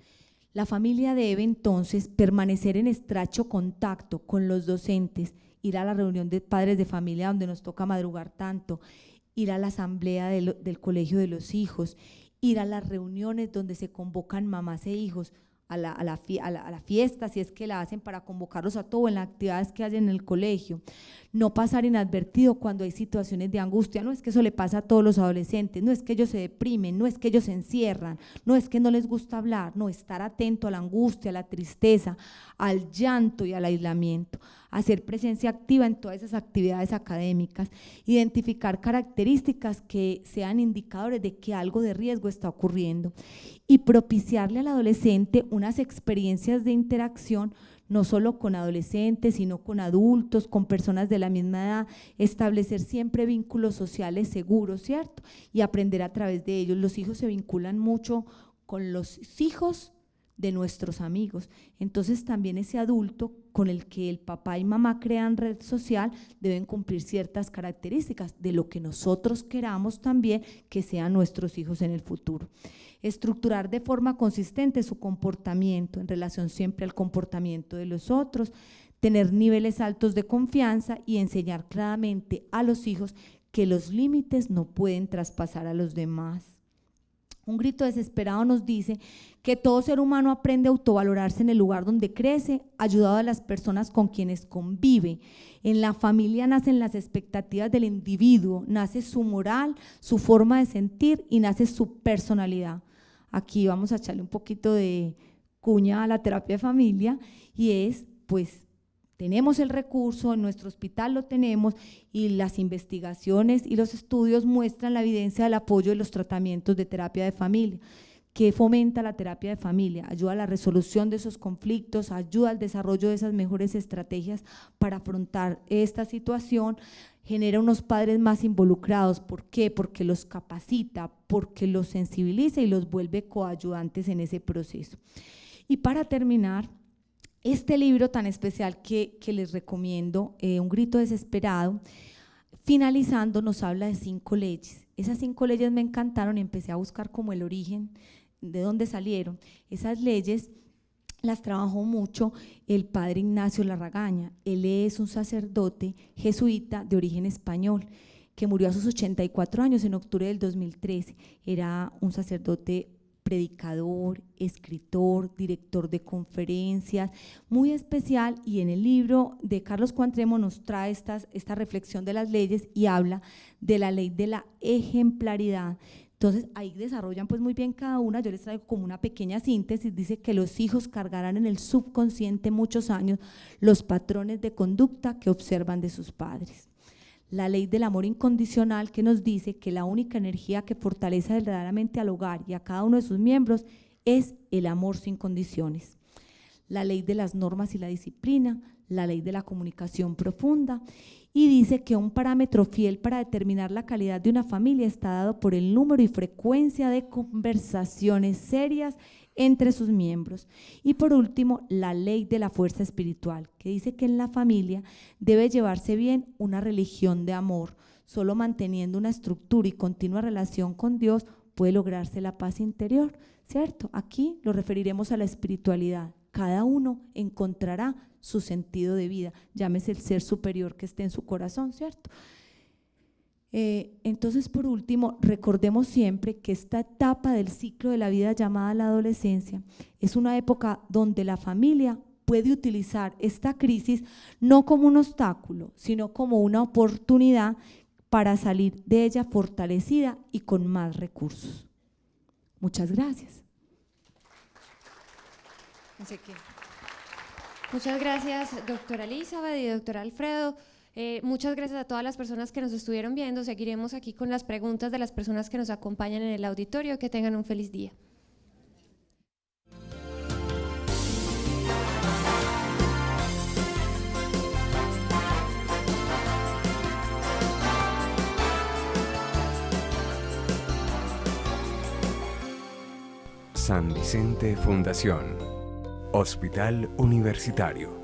La familia debe entonces permanecer en estrecho contacto con los docentes, ir a la reunión de padres de familia donde nos toca madrugar tanto, ir a la asamblea del colegio de los hijos, ir a las reuniones donde se convocan mamás e hijos, a la fiesta, si es que la hacen para convocarlos a todo, en las actividades que hay en el colegio. No pasar inadvertido cuando hay situaciones de angustia, no es que eso le pasa a todos los adolescentes, no es que ellos se deprimen, no es que ellos se encierran, no es que no les gusta hablar, no, estar atento a la angustia, a la tristeza, al llanto y al aislamiento, hacer presencia activa en todas esas actividades académicas, identificar características que sean indicadores de que algo de riesgo está ocurriendo y propiciarle al adolescente unas experiencias de interacción no solo con adolescentes, sino con adultos, con personas de la misma edad, establecer siempre vínculos sociales seguros, ¿cierto? Y aprender a través de ellos. Los hijos se vinculan mucho con los hijos de nuestros amigos, entonces también ese adulto con el que el papá y mamá crean red social deben cumplir ciertas características de lo que nosotros queramos también que sean nuestros hijos en el futuro. Estructurar de forma consistente su comportamiento en relación siempre al comportamiento de los otros, tener niveles altos de confianza y enseñar claramente a los hijos que los límites no pueden traspasar a los demás. Un grito desesperado nos dice que todo ser humano aprende a autovalorarse en el lugar donde crece, ayudado a las personas con quienes convive. En la familia nacen las expectativas del individuo, nace su moral, su forma de sentir y nace su personalidad. Aquí vamos a echarle un poquito de cuña a la terapia de familia y es, pues, tenemos el recurso, en nuestro hospital lo tenemos y las investigaciones y los estudios muestran la evidencia del apoyo de los tratamientos de terapia de familia, que fomenta la terapia de familia, ayuda a la resolución de esos conflictos, ayuda al desarrollo de esas mejores estrategias para afrontar esta situación, genera unos padres más involucrados. ¿Por qué? Porque los capacita, porque los sensibiliza y los vuelve coayudantes en ese proceso. Y para terminar, este libro tan especial que les recomiendo, Un grito desesperado, finalizando nos habla de 5 leyes. Esas 5 leyes me encantaron y empecé a buscar como el origen, de dónde salieron. Esas leyes las trabajó mucho el padre Ignacio Larragaña. Él es un sacerdote jesuita de origen español que murió a sus 84 años en octubre del 2013. Era un sacerdote predicador, escritor, director de conferencias, muy especial, y en el libro de Carlos Cuantremo nos trae esta reflexión de las leyes y habla de la ley de la ejemplaridad. Entonces ahí desarrollan pues muy bien cada una. Yo les traigo como una pequeña síntesis. Dice que los hijos cargarán en el subconsciente muchos años los patrones de conducta que observan de sus padres. La ley del amor incondicional, que nos dice que la única energía que fortalece verdaderamente al hogar y a cada uno de sus miembros es el amor sin condiciones. La ley de las normas y la disciplina, la ley de la comunicación profunda, y dice que un parámetro fiel para determinar la calidad de una familia está dado por el número y frecuencia de conversaciones serias entre sus miembros. Y por último, la ley de la fuerza espiritual, que dice que en la familia debe llevarse bien una religión de amor. Solo manteniendo una estructura y continua relación con Dios puede lograrse la paz interior, ¿cierto? Aquí lo referiremos a la espiritualidad. Cada uno encontrará su sentido de vida, llámese el ser superior que esté en su corazón, ¿cierto? Entonces, por último, recordemos siempre que esta etapa del ciclo de la vida llamada la adolescencia es una época donde la familia puede utilizar esta crisis no como un obstáculo, sino como una oportunidad para salir de ella fortalecida y con más recursos. Muchas gracias. Muchas gracias, doctora Elizabeth y doctor Alfredo. Muchas gracias a todas las personas que nos estuvieron viendo. Seguiremos aquí con las preguntas de las personas que nos acompañan en el auditorio. Que tengan un feliz día. San Vicente Fundación. Hospital Universitario.